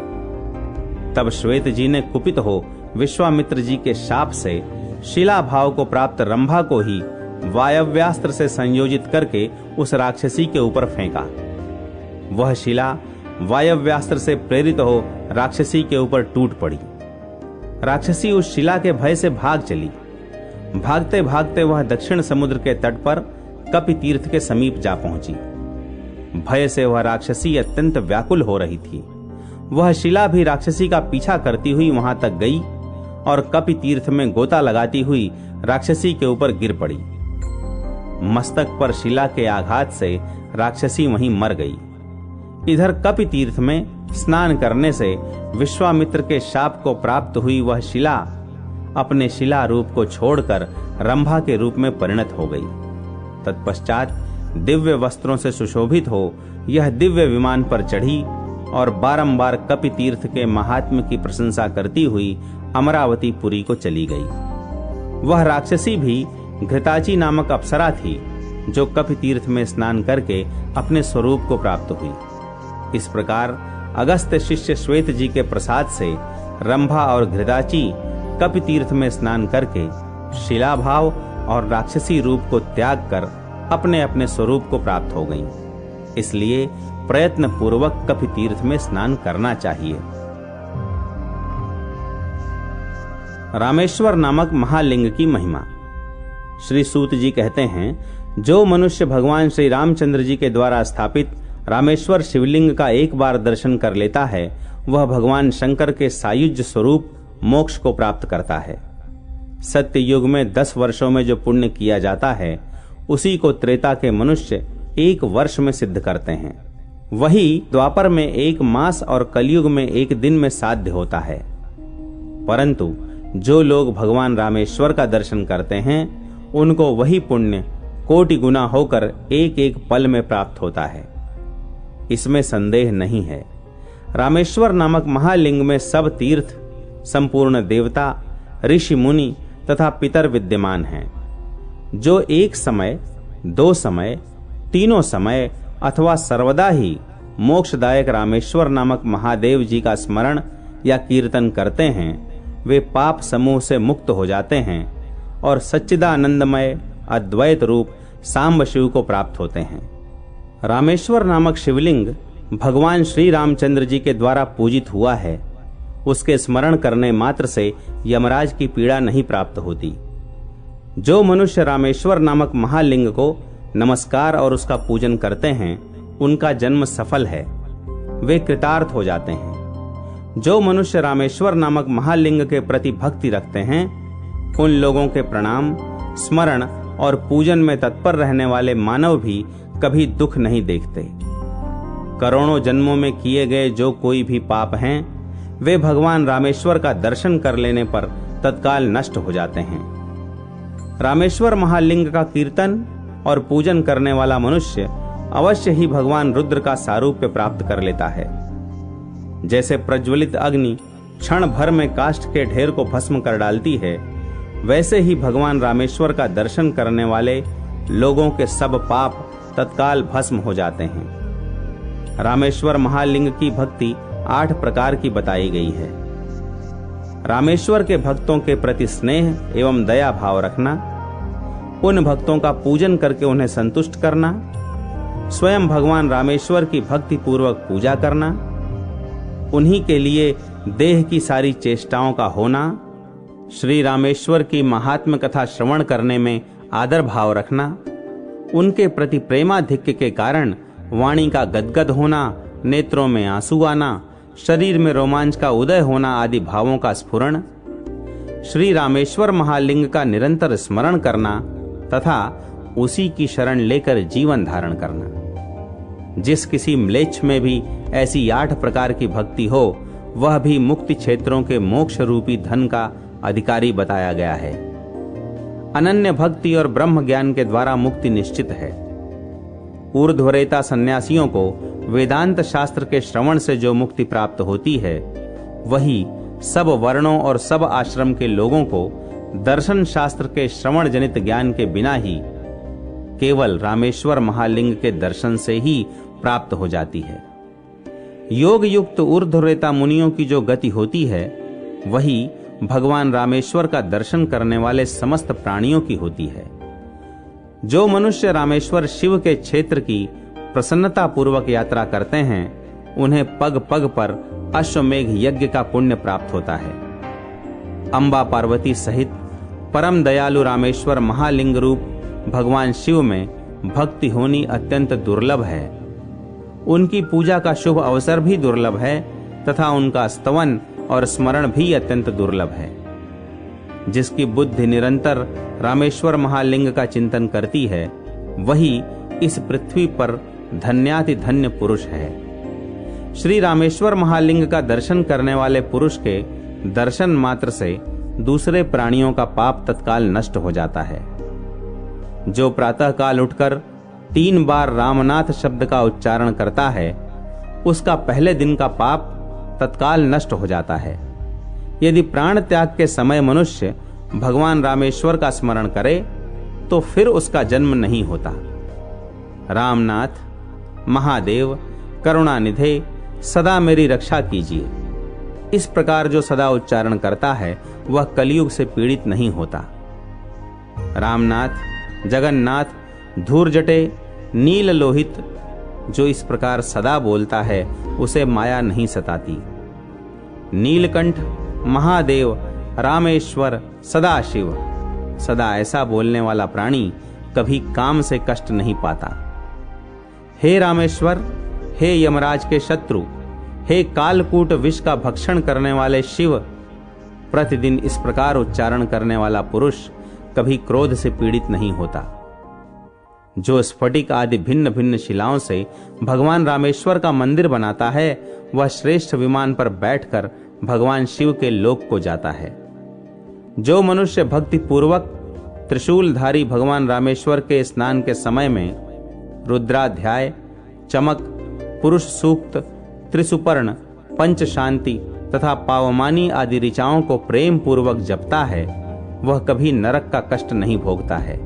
तब श्वेत जी ने कुपित हो विश्वामित्र जी के शाप से शिला भाव को प्राप्त रंभा को ही वायव्यास्त्र से संयोजित करके उस राक्षसी के ऊपर फेंका। वह शिला वायव्यास्त्र से प्रेरित हो राक्षसी के ऊपर टूट पड़ी। राक्षसी उस शिला के भय से भाग चली। भागते भागते वह दक्षिण समुद्र के तट पर कपि तीर्थ के समीप जा पहुंची। भय से वह राक्षसी अत्यंत व्याकुल हो रही थी। वह शिला भी राक्षसी का पीछा करती हुई वहां तक गई और कपि तीर्थ में गोता लगाती हुई राक्षसी के ऊपर गिर पड़ी। मस्तक पर शिला के आघात से राक्षसी वहीं मर गई। इधर कपि तीर्थ में स्नान करने से विश्वामित्र के शाप को प्राप्त हुई वह शिला अपने शिला रूप को छोड़कर रंभा के रूप में परिणत हो गई। तत्पश्चात दिव्य वस्त्रों से सुशोभित हो यह दिव्य विमान पर चढ़ी और बारंबार कपि तीर्थ के महात्म्य की प्रशंसा करती हुई अमरावतीपुरी को चली गई। वह राक्षसी भी घृताची नामक अप्सरा थी, जो कपि तीर्थ में स्नान करके अपने स्वरूप को प्राप्त हुई। इस प्रकार अगस्त्य शिष्य श्वेत जी के प्रसाद से रंभा और घृताची कपि तीर्थ में स्नान करके शिला भाव और राक्षसी रूप को त्याग कर अपने अपने स्वरूप को प्राप्त हो गईं। इसलिए प्रयत्न पूर्वक कपि तीर्थ में स्नान करना चाहिए। रामेश्वर नामक महालिंग की महिमा। श्री सूत जी कहते हैं, जो मनुष्य भगवान श्री रामचंद्र जी के द्वारा स्थापित रामेश्वर शिवलिंग का एक बार दर्शन कर लेता है, वह भगवान शंकर के सायुज्य स्वरूप मोक्ष को प्राप्त करता है। सत्य युग में 10 वर्षों में जो पुण्य किया जाता है, उसी को त्रेता के मनुष्य 1 वर्ष में सिद्ध करते हैं। वही द्वापर में 1 मास और कलयुग में 1 दिन में साध्य होता है। परंतु जो लोग भगवान रामेश्वर का दर्शन करते हैं, उनको वही पुण्य कोटि गुना होकर 1-1 पल में प्राप्त होता है। इसमें संदेह नहीं है। रामेश्वर नामक महालिंग में सब तीर्थ, संपूर्ण देवता, ऋषि मुनि तथा पितर विद्यमान हैं। जो एक समय, 2 समय, तीनों समय अथवा सर्वदा ही मोक्षदायक रामेश्वर नामक महादेव जी का स्मरण या कीर्तन करते हैं, वे पाप समूह से मुक्त हो जाते हैं और सच्चिदानंदमय अद्वैत रूप सांब शिव को प्राप्त होते हैं। रामेश्वर नामक शिवलिंग भगवान श्री रामचंद्र जी के द्वारा पूजित हुआ है। उसके स्मरण करने मात्र से यमराज की पीड़ा नहीं प्राप्त होती। जो मनुष्य रामेश्वर नामक महालिंग को नमस्कार और उसका पूजन करते हैं, उनका जन्म सफल है, वे कृतार्थ हो जाते हैं। जो मनुष्य रामेश्वर नामक महालिंग के प्रति भक्ति रखते हैं, उन लोगों के प्रणाम, स्मरण और पूजन में तत्पर रहने वाले मानव भी कभी दुख नहीं देखते। करोड़ों जन्मों में किए गए जो कोई भी पाप हैं, वे भगवान रामेश्वर का दर्शन कर लेने पर तत्काल नष्ट हो जाते हैं। रामेश्वर महालिंग का कीर्तन और पूजन करने वाला मनुष्य अवश्य ही भगवान रुद्र का सारूप्य प्राप्त कर लेता है। जैसे प्रज्वलित अग्नि क्षण भर में काष्ठ के ढेर को भस्म कर डालती है, वैसे ही भगवान रामेश्वर का दर्शन करने वाले लोगों के सब पाप तत्काल भस्म हो जाते हैं। रामेश्वर महालिंग की भक्ति 8 प्रकार की बताई गई है। रामेश्वर के भक्तों के प्रति स्नेह एवं दया भाव रखना, उन भक्तों का पूजन करके उन्हें संतुष्ट करना, स्वयं भगवान रामेश्वर की भक्ति पूर्वक पूजा करना, उन्हीं के लिए देह की सारी चेष्टाओं का होना, श्री रामेश्वर की महात्म कथा श्रवण करने में आदर भाव रखना, उनके प्रति प्रेमाधिक्य के कारण वाणी का गदगद होना, नेत्रों में आंसू आना, शरीर में रोमांच का उदय होना आदि भावों का स्फुरण, श्री रामेश्वर महालिंग का निरंतर स्मरण करना तथा उसी की शरण लेकर जीवन धारण करना। जिस किसी म्लेच्छ में भी ऐसी 8 प्रकार की भक्ति हो, वह भी मुक्ति क्षेत्रों के मोक्ष रूपी धन का अधिकारी बताया गया है। अनन्य भक्ति और ब्रह्म ज्ञान के द्वारा मुक्ति निश्चित है। ऊर्ध्वरेता सन्यासियों को वेदांत शास्त्र के श्रवण से जो मुक्ति प्राप्त होती है, वही सब वर्णों और सब आश्रम के लोगों को दर्शन शास्त्र के श्रवण जनित ज्ञान के बिना ही केवल रामेश्वर महालिंग के दर्शन से ही प्राप्त हो जाती है। योग युक्त ऊर्ध्वरेता मुनियों की जो गति होती है, वही भगवान रामेश्वर का दर्शन करने वाले समस्त प्राणियों की होती है। जो मनुष्य रामेश्वर शिव के क्षेत्र की प्रसन्नता पूर्वक यात्रा करते हैं, उन्हें पग पग पर अश्वमेघ यज्ञ का पुण्य प्राप्त होता है। अंबा पार्वती सहित परम दयालु रामेश्वर महालिंग रूप भगवान शिव में भक्ति होनी अत्यंत दुर्लभ है। उनकी पूजा का शुभ अवसर भी दुर्लभ है तथा उनका स्तवन और स्मरण भी अत्यंत दुर्लभ है। जिसकी बुद्धि निरंतर रामेश्वर महालिंग का चिंतन करती है, वही इस पृथ्वी पर धन्याति धन्य पुरुष है। श्री रामेश्वर महालिंग का दर्शन करने वाले पुरुष के दर्शन मात्र से दूसरे प्राणियों का पाप तत्काल नष्ट हो जाता है। जो प्रातः काल उठकर 3 बार रामनाथ शब्द का उच्चारण करता है, उसका पहले दिन का पाप तत्काल नष्ट हो जाता है। यदि प्राण त्याग के समय मनुष्य भगवान रामेश्वर का स्मरण करे, तो फिर उसका जन्म नहीं होता। रामनाथ, महादेव, करुणानिधे, सदा मेरी रक्षा कीजिए, इस प्रकार जो सदा उच्चारण करता है, वह कलयुग से पीड़ित नहीं होता। रामनाथ, जगन्नाथ, धूर्जटे, नील लोहित, जो इस प्रकार सदा बोलता है उसे माया नहीं सताती। नीलकंठ, महादेव, रामेश्वर, सदाशिव, सदा ऐसा बोलने वाला प्राणी कभी काम से कष्ट नहीं पाता। हे रामेश्वर, हे यमराज के शत्रु, हे कालकूट विष का भक्षण करने वाले शिव, प्रतिदिन इस प्रकार उच्चारण करने वाला पुरुष कभी क्रोध से पीड़ित नहीं होता। जो स्फटिक आदि भिन्न भिन्न शिलाओं से भगवान रामेश्वर का मंदिर बनाता है, वह श्रेष्ठ विमान पर बैठकर भगवान शिव के लोक को जाता है। जो मनुष्य भक्ति पूर्वक त्रिशूलधारी भगवान रामेश्वर के स्नान के समय में रुद्राध्याय, चमक, पुरुष सूक्त, त्रिसुपर्ण, पंच शांति तथा पावमानी आदि ऋचाओं को प्रेम पूर्वक जपता है, वह कभी नरक का कष्ट नहीं भोगता है।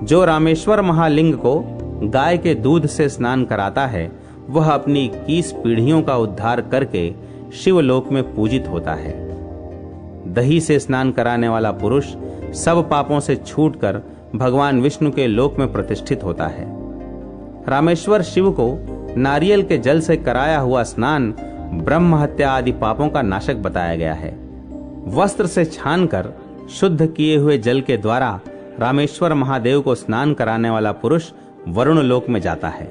जो रामेश्वर महालिंग को गाय के दूध से स्नान कराता है, वह अपनी 21 पीढ़ियों का उद्धार करके शिवलोक में पूजित होता है। दही से स्नान कराने वाला पुरुष सब पापों से छूटकर भगवान विष्णु के लोक में प्रतिष्ठित होता है। रामेश्वर शिव को नारियल के जल से कराया हुआ स्नान ब्रह्म हत्या आदि पापों का नाशक बताया गया है। वस्त्र से छानकर शुद्ध किए हुए जल के द्वारा रामेश्वर महादेव को स्नान कराने वाला पुरुष वरुण लोक में जाता है।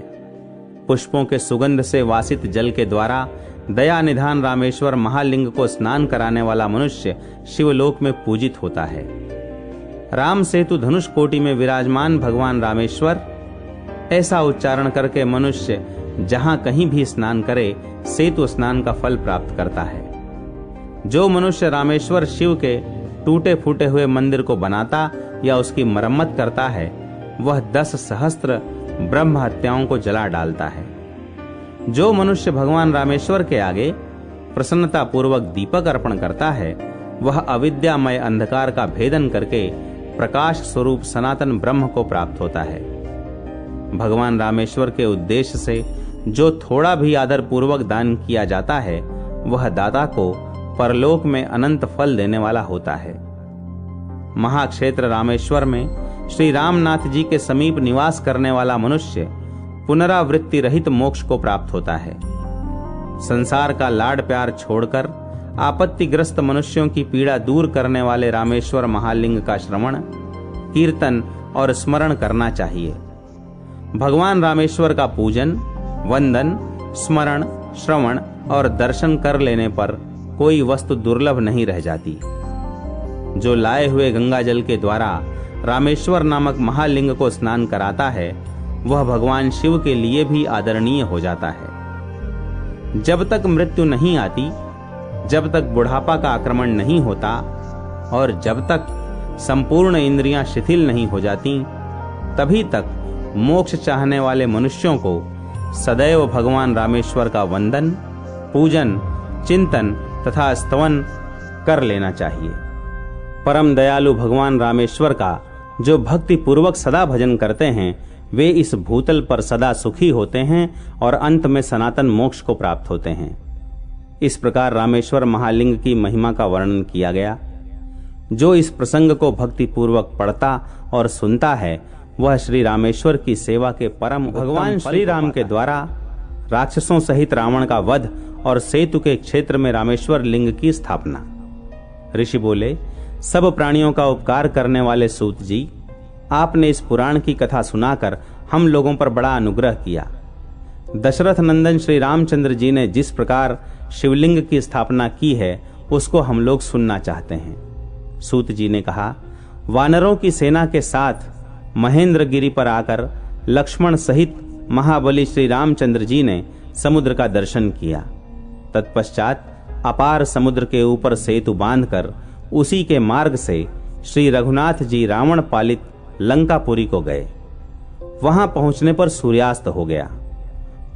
पुष्पों के सुगंध से वासित जल के द्वारा दया निधान रामेश्वर महालिंग को स्नान कराने वाला मनुष्य शिवलोक में पूजित होता है। राम सेतु धनुष कोटि में विराजमान भगवान रामेश्वर, ऐसा उच्चारण करके मनुष्य जहां कहीं भी स्नान करे सेतु स्नान का फल प्राप्त करता है। जो मनुष्य रामेश्वर शिव के टूटे फूटे हुए मंदिर को बनाता या उसकी मरम्मत करता है, वह 10 सहस्त्र ब्रह्म हत्याओं को जला डालता है। जो मनुष्य भगवान रामेश्वर के आगे प्रसन्नता पूर्वक दीपक अर्पण करता है, वह अविद्यामय अंधकार का भेदन करके प्रकाश स्वरूप सनातन ब्रह्म को प्राप्त होता है। भगवान रामेश्वर के उद्देश्य से जो थोड़ा भी आदर पूर्वक दान किया जाता है, वह दाता को परलोक में अनंत फल देने वाला होता है। महाक्षेत्र रामेश्वर में श्री रामनाथ जी के समीप निवास करने वाला मनुष्य पुनरावृत्ति रहित मोक्ष को प्राप्त होता है। संसार का लाड प्यार छोड़कर आपत्तिग्रस्त मनुष्यों की पीड़ा दूर करने वाले रामेश्वर महालिंग का श्रवण, कीर्तन और स्मरण करना चाहिए। भगवान रामेश्वर का पूजन, वंदन, स्मरण, श्रवण और दर्शन कर लेने पर कोई वस्तु दुर्लभ नहीं रह जाती। जो लाए हुए गंगा जल के द्वारा रामेश्वर नामक महालिंग को स्नान कराता है, वह भगवान शिव के लिए भी आदरणीय हो जाता है। जब तक मृत्यु नहीं आती, जब तक बुढ़ापा का आक्रमण नहीं होता और जब तक संपूर्ण इंद्रियां शिथिल नहीं हो जाती, तभी तक मोक्ष चाहने वाले मनुष्यों को सदैव भगवान रामेश्वर का वंदन, पूजन, चिंतन तथा स्तवन कर लेना चाहिए। परम दयालु भगवान रामेश्वर का जो भक्ति पूर्वक सदा भजन करते हैं, वे इस भूतल पर सदा सुखी होते हैं और अंत में सनातन मोक्ष को प्राप्त होते हैं। इस प्रकार रामेश्वर महालिंग की महिमा का वर्णन किया गया। जो इस प्रसंग को भक्ति पूर्वक पढ़ता और सुनता है, वह श्री रामेश्वर की सेवा के परम भगवान श्री राम के द्वारा राक्षसों सहित रावण का वध और सेतु के क्षेत्र में रामेश्वर लिंग की स्थापना। ऋषि बोले, सब प्राणियों का उपकार करने वाले सूत जी, आपने इस पुराण की कथा सुनाकर हम लोगों पर बड़ा अनुग्रह किया। दशरथ नंदन श्री रामचंद्र जी ने जिस प्रकार शिवलिंग की स्थापना की है, उसको हम लोग सुनना चाहते हैं। सूत जी ने कहा, वानरों की सेना के साथ महेंद्र गिरी पर आकर लक्ष्मण सहित महाबली श्री रामचंद्र जी ने समुद्र का दर्शन किया। तत्पश्चात अपार समुद्र के ऊपर सेतु बांधकर उसी के मार्ग से श्री रघुनाथ जी रावण पालित लंकापुरी को गए। वहां पहुंचने पर सूर्यास्त हो गया।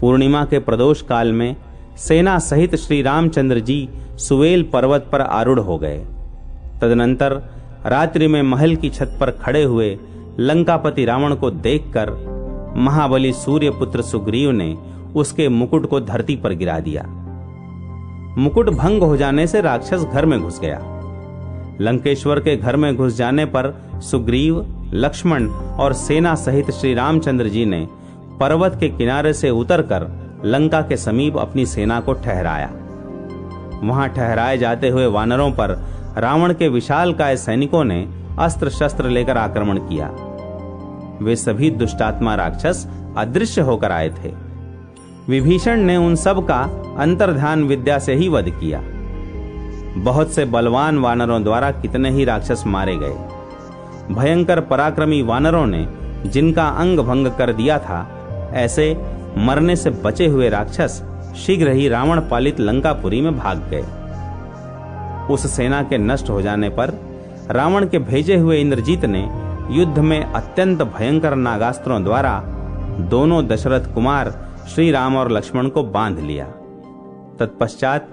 पूर्णिमा के प्रदोष काल में सेना सहित श्री रामचंद्र जी सुवेल पर्वत पर आरूढ़ हो गए। तदनंतर रात्रि में महल की छत पर खड़े हुए लंकापति रावण को देखकर महाबली सूर्यपुत्र सुग्रीव ने उसके मुकुट को धरती पर गिरा दिया। मुकुट भंग हो जाने से राक्षस घर में घुस गया। लंकेश्वर के घर में घुस जाने पर सुग्रीव, लक्ष्मण और सेना सहित श्री रामचंद्र जी ने पर्वत के किनारे से उतरकर लंका के समीप अपनी सेना को ठहराया। वहां ठहराए जाते हुए वानरों पर रावण के विशालकाय सैनिकों ने अस्त्र शस्त्र लेकर आक्रमण किया। वे सभी दुष्टात्मा राक्षस अदृश्य होकर आए थे। विभीषण ने उन सब का अंतर्ध्यान विद्या से ही वध किया। बहुत से बलवान वानरों द्वारा कितने ही राक्षस मारे गए। भयंकर पराक्रमी वानरों ने जिनका अंग भंग कर दिया था, ऐसे मरने से बचे हुए राक्षस शीघ्र ही रावण पालित लंकापुरी में भाग गए। उस सेना के नष्ट हो जाने पर रावण के भेजे हुए इंद्रजीत ने युद्ध में अत्यंत भयंकर नागास्त्रों द्वारा दोनों दशरथ कुमार श्री राम और लक्ष्मण को बांध लिया। तत्पश्चात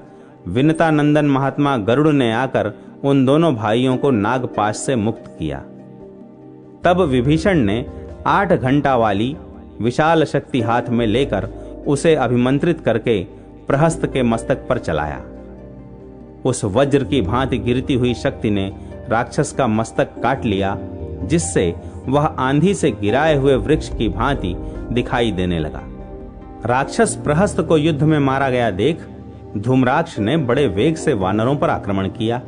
विनता नंदन महात्मा गरुड़ ने आकर उन दोनों भाइयों को नागपाश से मुक्त किया। तब विभीषण ने 8 घंटा वाली विशाल शक्ति हाथ में लेकर उसे अभिमंत्रित करके प्रहस्त के मस्तक पर चलाया। उस वज्र की भांति गिरती हुई शक्ति ने राक्षस का मस्तक काट लिया, जिससे वह आंधी से गिराए हुए वृक्ष की भांति दिखाई देने लगा। राक्षस प्रहस्त को युद्ध में मारा गया देख धूम्राक्ष ने बड़े वेग से वानरों पर आक्रमण किया।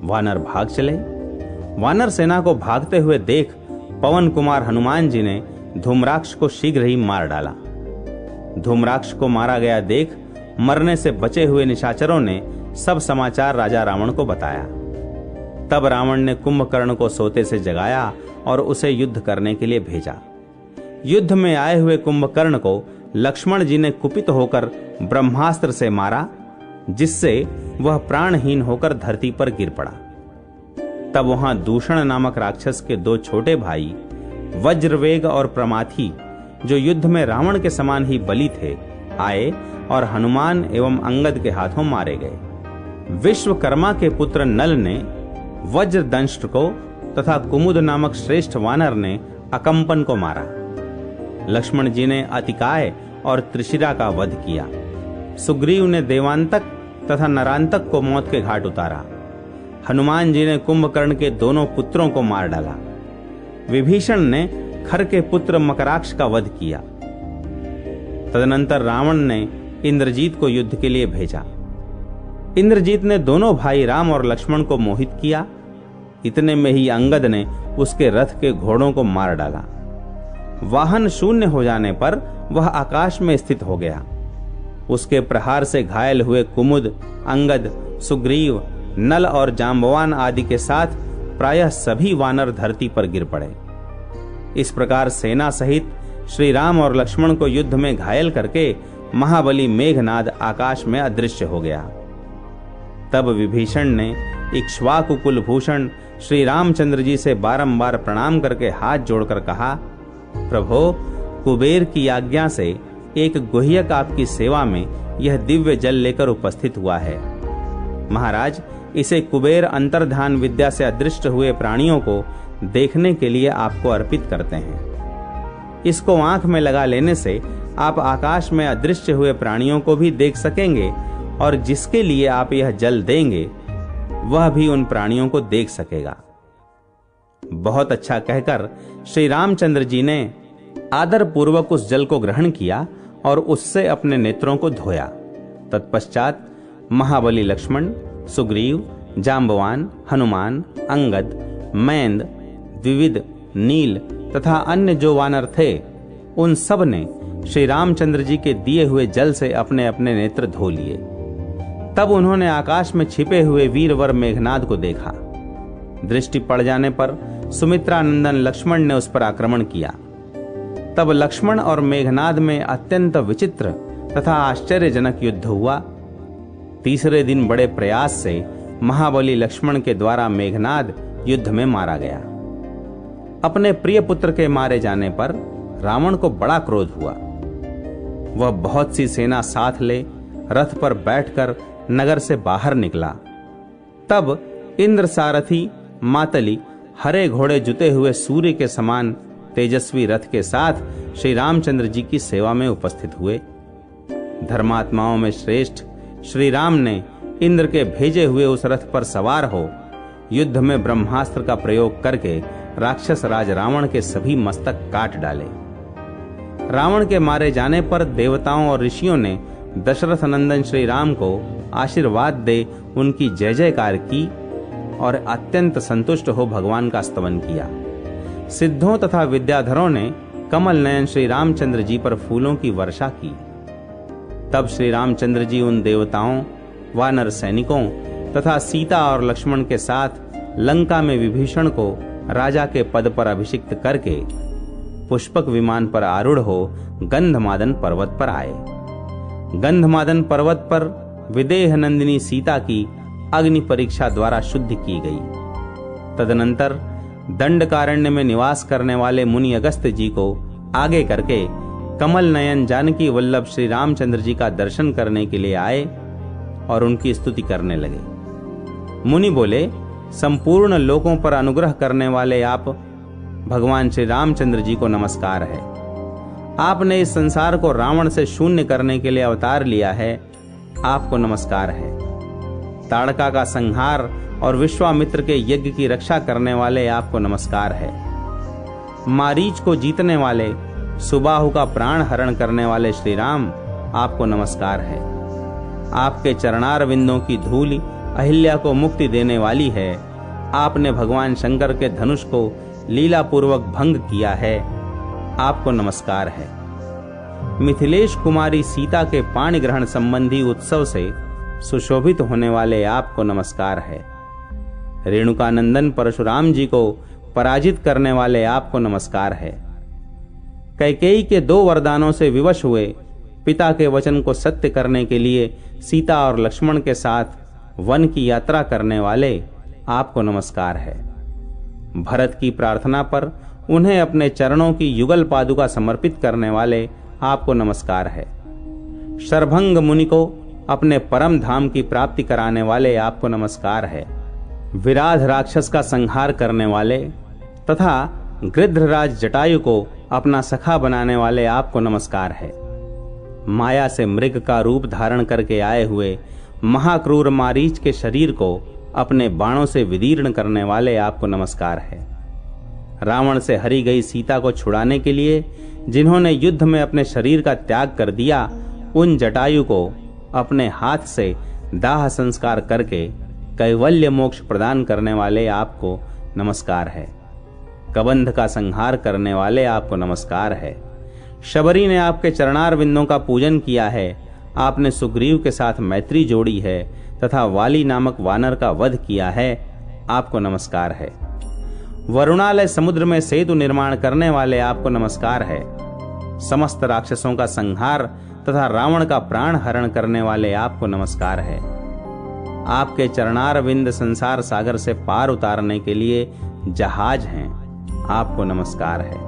वानर भाग चले। वानर सेना को भागते हुए देख पवन कुमार हनुमान जी ने धूम्राक्ष को शीघ्र ही मार डाला। धूम्राक्ष को मारा गया देख मरने से बचे हुए निशाचरों ने सब समाचार राजा रावण को बताया। तब रावण ने कुंभकर्ण को सोते से जगाया और उसे युद्ध करने के लिए भेजा। युद्ध में आए हुए कुंभकर्ण को लक्ष्मण जी ने कुपित होकर ब्रह्मास्त्र से मारा, जिससे वह प्राणहीन होकर धरती पर गिर पड़ा। तब वहां दूषण नामक राक्षस के 2 छोटे भाई वज्रवेग और प्रमाथी, जो युद्ध में रावण के समान ही बली थे, आए और हनुमान एवं अंगद के हाथों मारे गए। विश्वकर्मा के पुत्र नल ने वज्रदंष्ट को तथा कुमुद नामक श्रेष्ठ वानर ने अकंपन को मारा। लक्ष्मण जी ने अतिकाय और त्रिशिरा का वध किया। सुग्रीव ने देवांतक तथा नरांतक को मौत के घाट उतारा। हनुमान जी ने कुंभकर्ण के दोनों पुत्रों को मार डाला। विभीषण ने खर के पुत्र मकराक्ष का वध किया। तदनंतर रावण ने इंद्रजीत को युद्ध के लिए भेजा। इंद्रजीत ने दोनों भाई राम और लक्ष्मण को मोहित किया। इतने में ही अंगद ने उसके रथ के घोड़ों को मार डाला। वाहन शून्य हो जाने पर वह आकाश में स्थित हो गया। उसके प्रहार से घायल हुए कुमुद, अंगद, सुग्रीव, नल और जांबवान आदि के साथ प्रायः सभी वानर धरती पर गिर पड़े। इस प्रकार सेना सहित श्री राम और लक्ष्मण को युद्ध में घायल करके महाबली मेघनाद आकाश में अदृश्य हो गया। तब विभीषण ने इक्ष्वाकु कुलभूषण श्री रामचंद्र जी से बारंबार प्रणाम करके हाथ जोड़कर कहा, प्रभो, कुबेर की आज्ञा से एक गुह्यक आपकी सेवा में यह दिव्य जल लेकर उपस्थित हुआ है। महाराज, इसे कुबेर अंतर्ध्यान विद्या से अदृष्ट हुए प्राणियों को देखने के लिए आपको अर्पित करते हैं। इसको आंख में लगा लेने से आप आकाश में अदृश्य हुए प्राणियों को भी देख सकेंगे और जिसके लिए आप यह जल देंगे वह भी उन प्राणियों को देख सकेगा। बहुत अच्छा कहकर श्री रामचंद्र जी ने आदर पूर्वक उस जल को ग्रहण किया और उससे अपने नेत्रों को धोया। तत्पश्चात महाबली लक्ष्मण, सुग्रीव, जांबवान, हनुमान, अंगद, मैंद, द्विविद, नील तथा अन्य जो वानर थे, उन सब ने श्री रामचंद्र जी के दिए हुए जल से अपने अपने नेत्र धो लिए। तब उन्होंने आकाश में छिपे हुए वीरवर मेघनाद को देखा। दृष्टि पड़ जाने पर सुमित्रा नंदन लक्ष्मण ने उस पर आक्रमण किया। तब लक्ष्मण और मेघनाद में अत्यंत विचित्र तथा आश्चर्यजनक युद्ध हुआ। तीसरे दिन बड़े प्रयास से महाबली लक्ष्मण के द्वारा मेघनाद युद्ध में मारा गया। अपने प्रिय पुत्र के मारे जाने पर रावण को बड़ा क्रोध हुआ। वह बहुत सी सेना साथ ले रथ पर बैठकर नगर से बाहर निकला। तब इंद्र सारथी मातली हरे घोड़े जुते हुए सूर्य के समान तेजस्वी रथ के साथ श्री रामचंद्र जी की सेवा में उपस्थित हुए। धर्मात्माओं में श्रेष्ठ श्री राम ने इंद्र के भेजे हुए उस रथ पर सवार हो युद्ध में ब्रह्मास्त्र का प्रयोग करके राक्षस राज रावण के सभी मस्तक काट डाले। रावण के मारे जाने पर देवताओं और ऋषियों ने दशरथ नंदन श्री राम को आशीर्वाद दे उनकी जय जयकार की और अत्यंत संतुष्ट हो भगवान का स्तवन किया। सिद्धों तथा विद्याधरों ने कमल नयन श्री रामचंद्र जी पर फूलों की वर्षा की। तब श्री रामचंद्र जी उन देवताओं, वानर सैनिकों तथा सीता और लक्ष्मण के साथ लंका में विभीषण को राजा के पद पर अभिषिक्त करके पुष्पक विमान पर आरूढ़ हो गंधमादन पर्वत पर आए। गंधमादन पर्वत पर विदेह नंदिनी सीता की अग्नि परीक्षा द्वारा शुद्ध की गई। तदनंतर दंडकारण्य में निवास करने वाले मुनि अगस्त्य जी को आगे करके कमल नयन जानकी वल्लभ श्री रामचंद्र जी का दर्शन करने के लिए आए और उनकी स्तुति करने लगे। मुनि बोले, संपूर्ण लोकों पर अनुग्रह करने वाले आप भगवान श्री रामचंद्र जी को नमस्कार है। आपने इस संसार को रावण से शून्य करने के लिए अवतार लिया है, आपको नमस्कार है। ताड़का का संहार और विश्वामित्र के यज्ञ की रक्षा करने वाले आपको नमस्कार है। मारीच को जीतने वाले, सुबाहु का प्राण हरण करने वाले श्री राम, आपको नमस्कार है। आपके चरणार विंदों की धूल अहिल्या को मुक्ति देने वाली है। आपने भगवान शंकर के धनुष को लीला पूर्वक भंग किया है, आपको नमस्कार है। मिथिलेश कुमारी सीता के पाणि ग्रहण संबंधी उत्सव से सुशोभित होने वाले आपको नमस्कार है। रेणुकानंदन परशुराम जी को पराजित करने वाले आपको नमस्कार है। कैकेयी के 2 वरदानों से विवश हुए पिता के वचन को सत्य करने के लिए सीता और लक्ष्मण के साथ वन की यात्रा करने वाले आपको नमस्कार है। भरत की प्रार्थना पर उन्हें अपने चरणों की युगल पादुका समर्पित करने वाले आपको नमस्कार है। शरभंग मुनि को अपने परम धाम की प्राप्ति कराने वाले आपको नमस्कार है। विराध राक्षस का संहार करने वाले तथा गृध्रराज जटायु को अपना सखा बनाने वाले आपको नमस्कार है। माया से मृग का रूप धारण करके आए हुए महाक्रूर मारीच के शरीर को अपने बाणों से विदीर्ण करने वाले आपको नमस्कार है। रावण से हरी गई सीता को छुड़ाने के लिए जिन्होंने युद्ध में अपने शरीर का त्याग कर दिया, उन जटायु को अपने हाथ से दाह संस्कार करके कैवल्य मोक्ष प्रदान करने वाले आपको नमस्कार है। कबंध का संहार करने वाले आपको नमस्कार है। शबरी ने आपके चरणार विंदों का पूजन किया है। आपने सुग्रीव के साथ मैत्री जोड़ी है तथा वाली नामक वानर का वध किया है, आपको नमस्कार है। वरुणालय समुद्र में सेतु निर्माण करने वाले आपको नमस्कार है। समस्त राक्षसों का संहार तथा रावण का प्राण हरण करने वाले आपको नमस्कार है। आपके चरणार विंद संसार सागर से पार उतारने के लिए जहाज हैं, आपको नमस्कार है।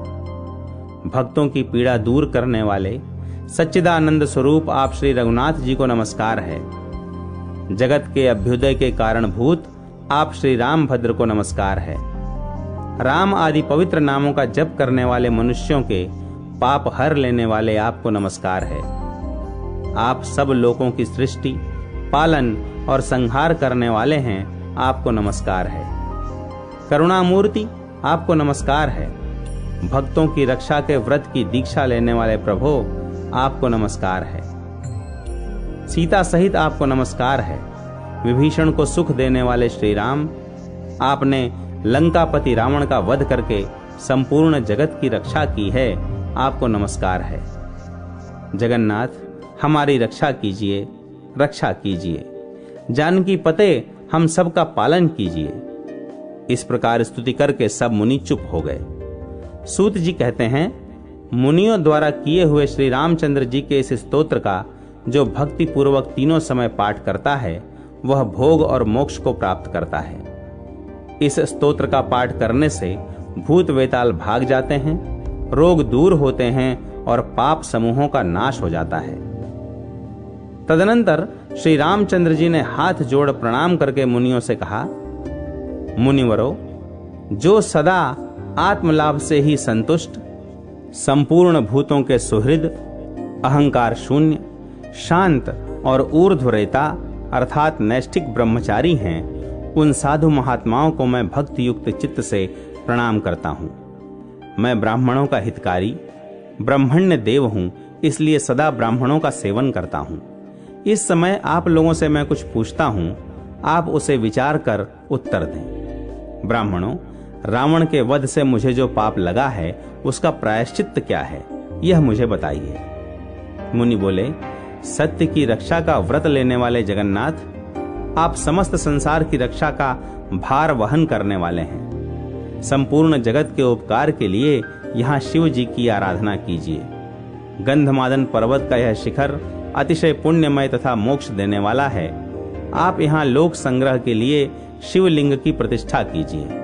भक्तों की पीड़ा दूर करने वाले सच्चिदानंद स्वरूप आप श्री रघुनाथ जी को नमस्कार है। जगत के अभ्युदय के कारणभूत आप श्री रामभद्र को नमस्कार है। राम आदि पवित्र नामों का जप करने वाले मनुष्यों के पाप हर लेने वाले आपको नमस्कार है। आप सब लोगों की सृष्टि, पालन और संहार करने वाले हैं, आपको नमस्कार है। करुणामूर्ति, आपको नमस्कार है। भक्तों की रक्षा के व्रत की दीक्षा लेने वाले प्रभु, आपको नमस्कार है। सीता सहित आपको नमस्कार है। विभीषण को सुख देने वाले श्री राम, आपने लंकापति रावण का वध करके संपूर्ण जगत की रक्षा की है, आपको नमस्कार है। जगन्नाथ, हमारी रक्षा कीजिए, रक्षा कीजिए। जानकी पते, हम सब का पालन कीजिए। इस प्रकार स्तुति करके सब मुनि चुप हो गए। सूत जी कहते हैं, मुनियों द्वारा किए हुए श्री रामचंद्र जी के इस स्तोत्र का जो भक्ति पूर्वक तीनों समय पाठ करता है, वह भोग और मोक्ष को प्राप्त करता है। इस स्तोत्र का पाठ करने से भूत वेताल भाग जाते हैं, रोग दूर होते हैं और पाप समूहों का नाश हो जाता है। तदनंतर श्री रामचंद्र जी ने हाथ जोड़ प्रणाम करके मुनियों से कहा, मुनिवरों, जो सदा आत्मलाभ से ही संतुष्ट, संपूर्ण भूतों के सुहृद, अहंकार शून्य, शांत और ऊर्ध्वरेता अर्थात नैष्ठिक ब्रह्मचारी हैं, उन साधु महात्माओं को मैं भक्ति युक्त चित्त से प्रणाम करता हूं। मैं ब्राह्मणों का हितकारी, ब्रह्मण्य देव हूं, इसलिए सदा ब्राह्मणों का सेवन करता हूं। इस समय आप लोगों से मैं कुछ पूछता हूं, आप उसे विचार कर उत्तर दें। ब्राह्मणों, रावण के वध से मुझे जो पाप लगा है उसका प्रायश्चित्त क्या है, यह मुझे बताइए। मुनि बोले, सत्य की रक्षा का व्रत लेने वाले जगन्नाथ, आप समस्त संसार की रक्षा का भार वहन करने वाले हैं। संपूर्ण जगत के उपकार के लिए यहाँ शिव जी की आराधना कीजिए। गंधमादन पर्वत का यह शिखर अतिशय पुण्यमय तथा मोक्ष देने वाला है। आप यहाँ लोक संग्रह के लिए शिवलिंग की प्रतिष्ठा कीजिए।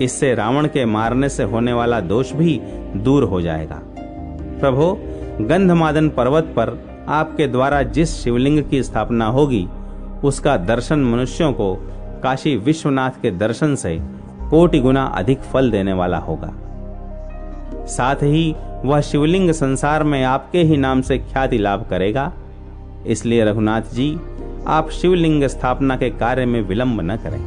इससे रावण के मारने से होने वाला दोष भी दूर हो जाएगा। प्रभो, गंधमादन पर्वत पर आपके द्वारा जिस शिवलिंग की स्थापना होगी उसका दर्शन मनुष्यों को काशी विश्वनाथ के दर्शन से कोटि गुना अधिक फल देने वाला होगा। साथ ही वह शिवलिंग संसार में आपके ही नाम से ख्याति लाभ करेगा। इसलिए रघुनाथ जी, आप शिवलिंग स्थापना के कार्य में विलंब न करें।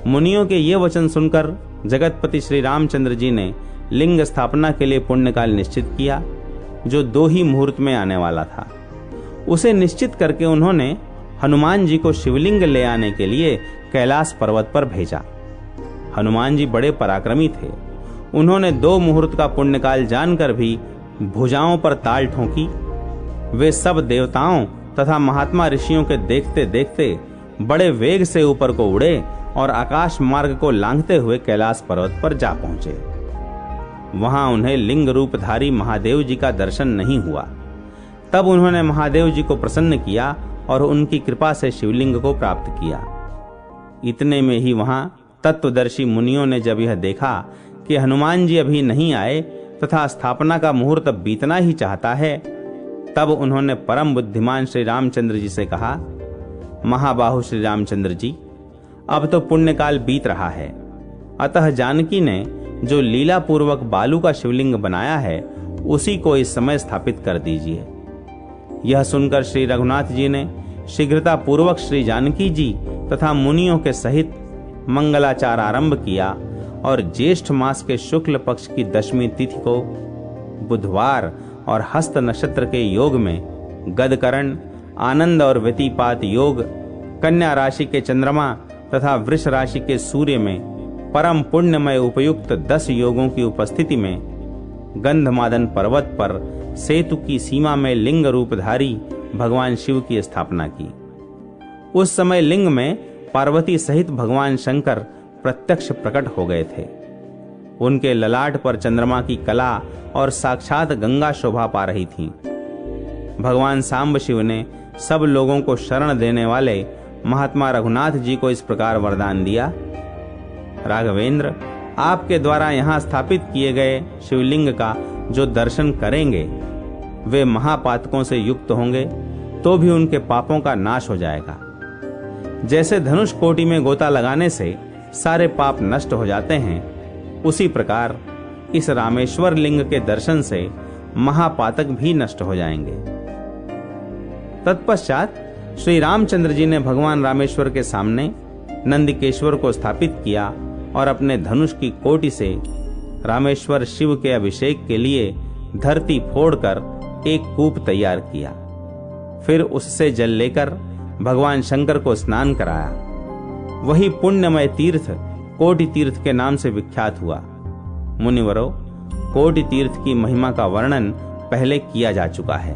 मुनियों के ये वचन सुनकर जगतपति श्री रामचंद्र जी ने लिंग स्थापना के लिए पुण्यकाल निश्चित किया, जो 2 ही मुहूर्त में आने वाला था। उसे निश्चित करके उन्होंने हनुमान जी को शिवलिंग ले आने के लिए कैलाश पर्वत पर भेजा। हनुमान जी बड़े पराक्रमी थे। उन्होंने 2 मुहूर्त का पुण्यकाल जानकर भी भुजाओं पर ताल ठोंकी। वे सब देवताओं तथा महात्मा ऋषियों के देखते देखते बड़े वेग से ऊपर को उड़े और आकाश मार्ग को लांघते हुए कैलाश पर्वत पर जा पहुंचे। वहां उन्हें लिंग रूपधारी महादेव जी का दर्शन नहीं हुआ। तब उन्होंने महादेव जी को प्रसन्न किया और उनकी कृपा से शिवलिंग को प्राप्त किया। इतने में ही वहां तत्वदर्शी मुनियों ने जब यह देखा कि हनुमान जी अभी नहीं आए तथा स्थापना का मुहूर्त बीतना ही चाहता है, तब उन्होंने परम बुद्धिमान श्री रामचंद्र जी से कहा, महाबाहु श्री रामचंद्र जी, अब तो पुण्यकाल बीत रहा है, अतः जानकी ने जो लीला पूर्वक बालू का शिवलिंग बनाया है उसी को इस समय स्थापित कर दीजिए। यह सुनकर श्री रघुनाथ जी ने शीघ्रता पूर्वक श्री जानकी जी तथा मुनियों के सहित मंगलाचार आरंभ किया और ज्येष्ठ मास के शुक्ल पक्ष की 10वीं तिथि को बुधवार और हस्त नक्षत्र के योग में गदकरण, आनंद और व्यतिपात योग, कन्या राशि के चंद्रमा तथा वृष राशि के सूर्य में परम पुण्यमय उपयुक्त 10 योगों की उपस्थिति में गंधमादन पर्वत पर सेतु की सीमा में लिंग रूपधारी भगवान शिव की स्थापना की। उस समय लिंग में पार्वती सहित भगवान शंकर प्रत्यक्ष प्रकट हो गए थे। उनके ललाट पर चंद्रमा की कला और साक्षात गंगा शोभा पा रही थी। भगवान सांब शिव ने सब लोगों को शरण देने वाले महात्मा रघुनाथ जी को इस प्रकार वरदान दिया, राघवेंद्र, आपके द्वारा यहाँ स्थापित किए गए शिवलिंग का जो दर्शन करेंगे वे महापातकों से युक्त होंगे तो भी उनके पापों का नाश हो जाएगा। जैसे धनुष कोटि में गोता लगाने से सारे पाप नष्ट हो जाते हैं, उसी प्रकार इस रामेश्वर लिंग के दर्शन से महापातक भी नष्ट हो जाएंगे। तत्पश्चात श्री रामचंद्र जी ने भगवान रामेश्वर के सामने नंदिकेश्वर को स्थापित किया और अपने धनुष की कोटि से रामेश्वर शिव के अभिषेक के लिए धरती फोड़कर एक कूप तैयार किया। फिर उससे जल लेकर भगवान शंकर को स्नान कराया। वही पुण्यमय तीर्थ कोटि तीर्थ के नाम से विख्यात हुआ। मुनिवरों, कोटि तीर्थ की महिमा का वर्णन पहले किया जा चुका है।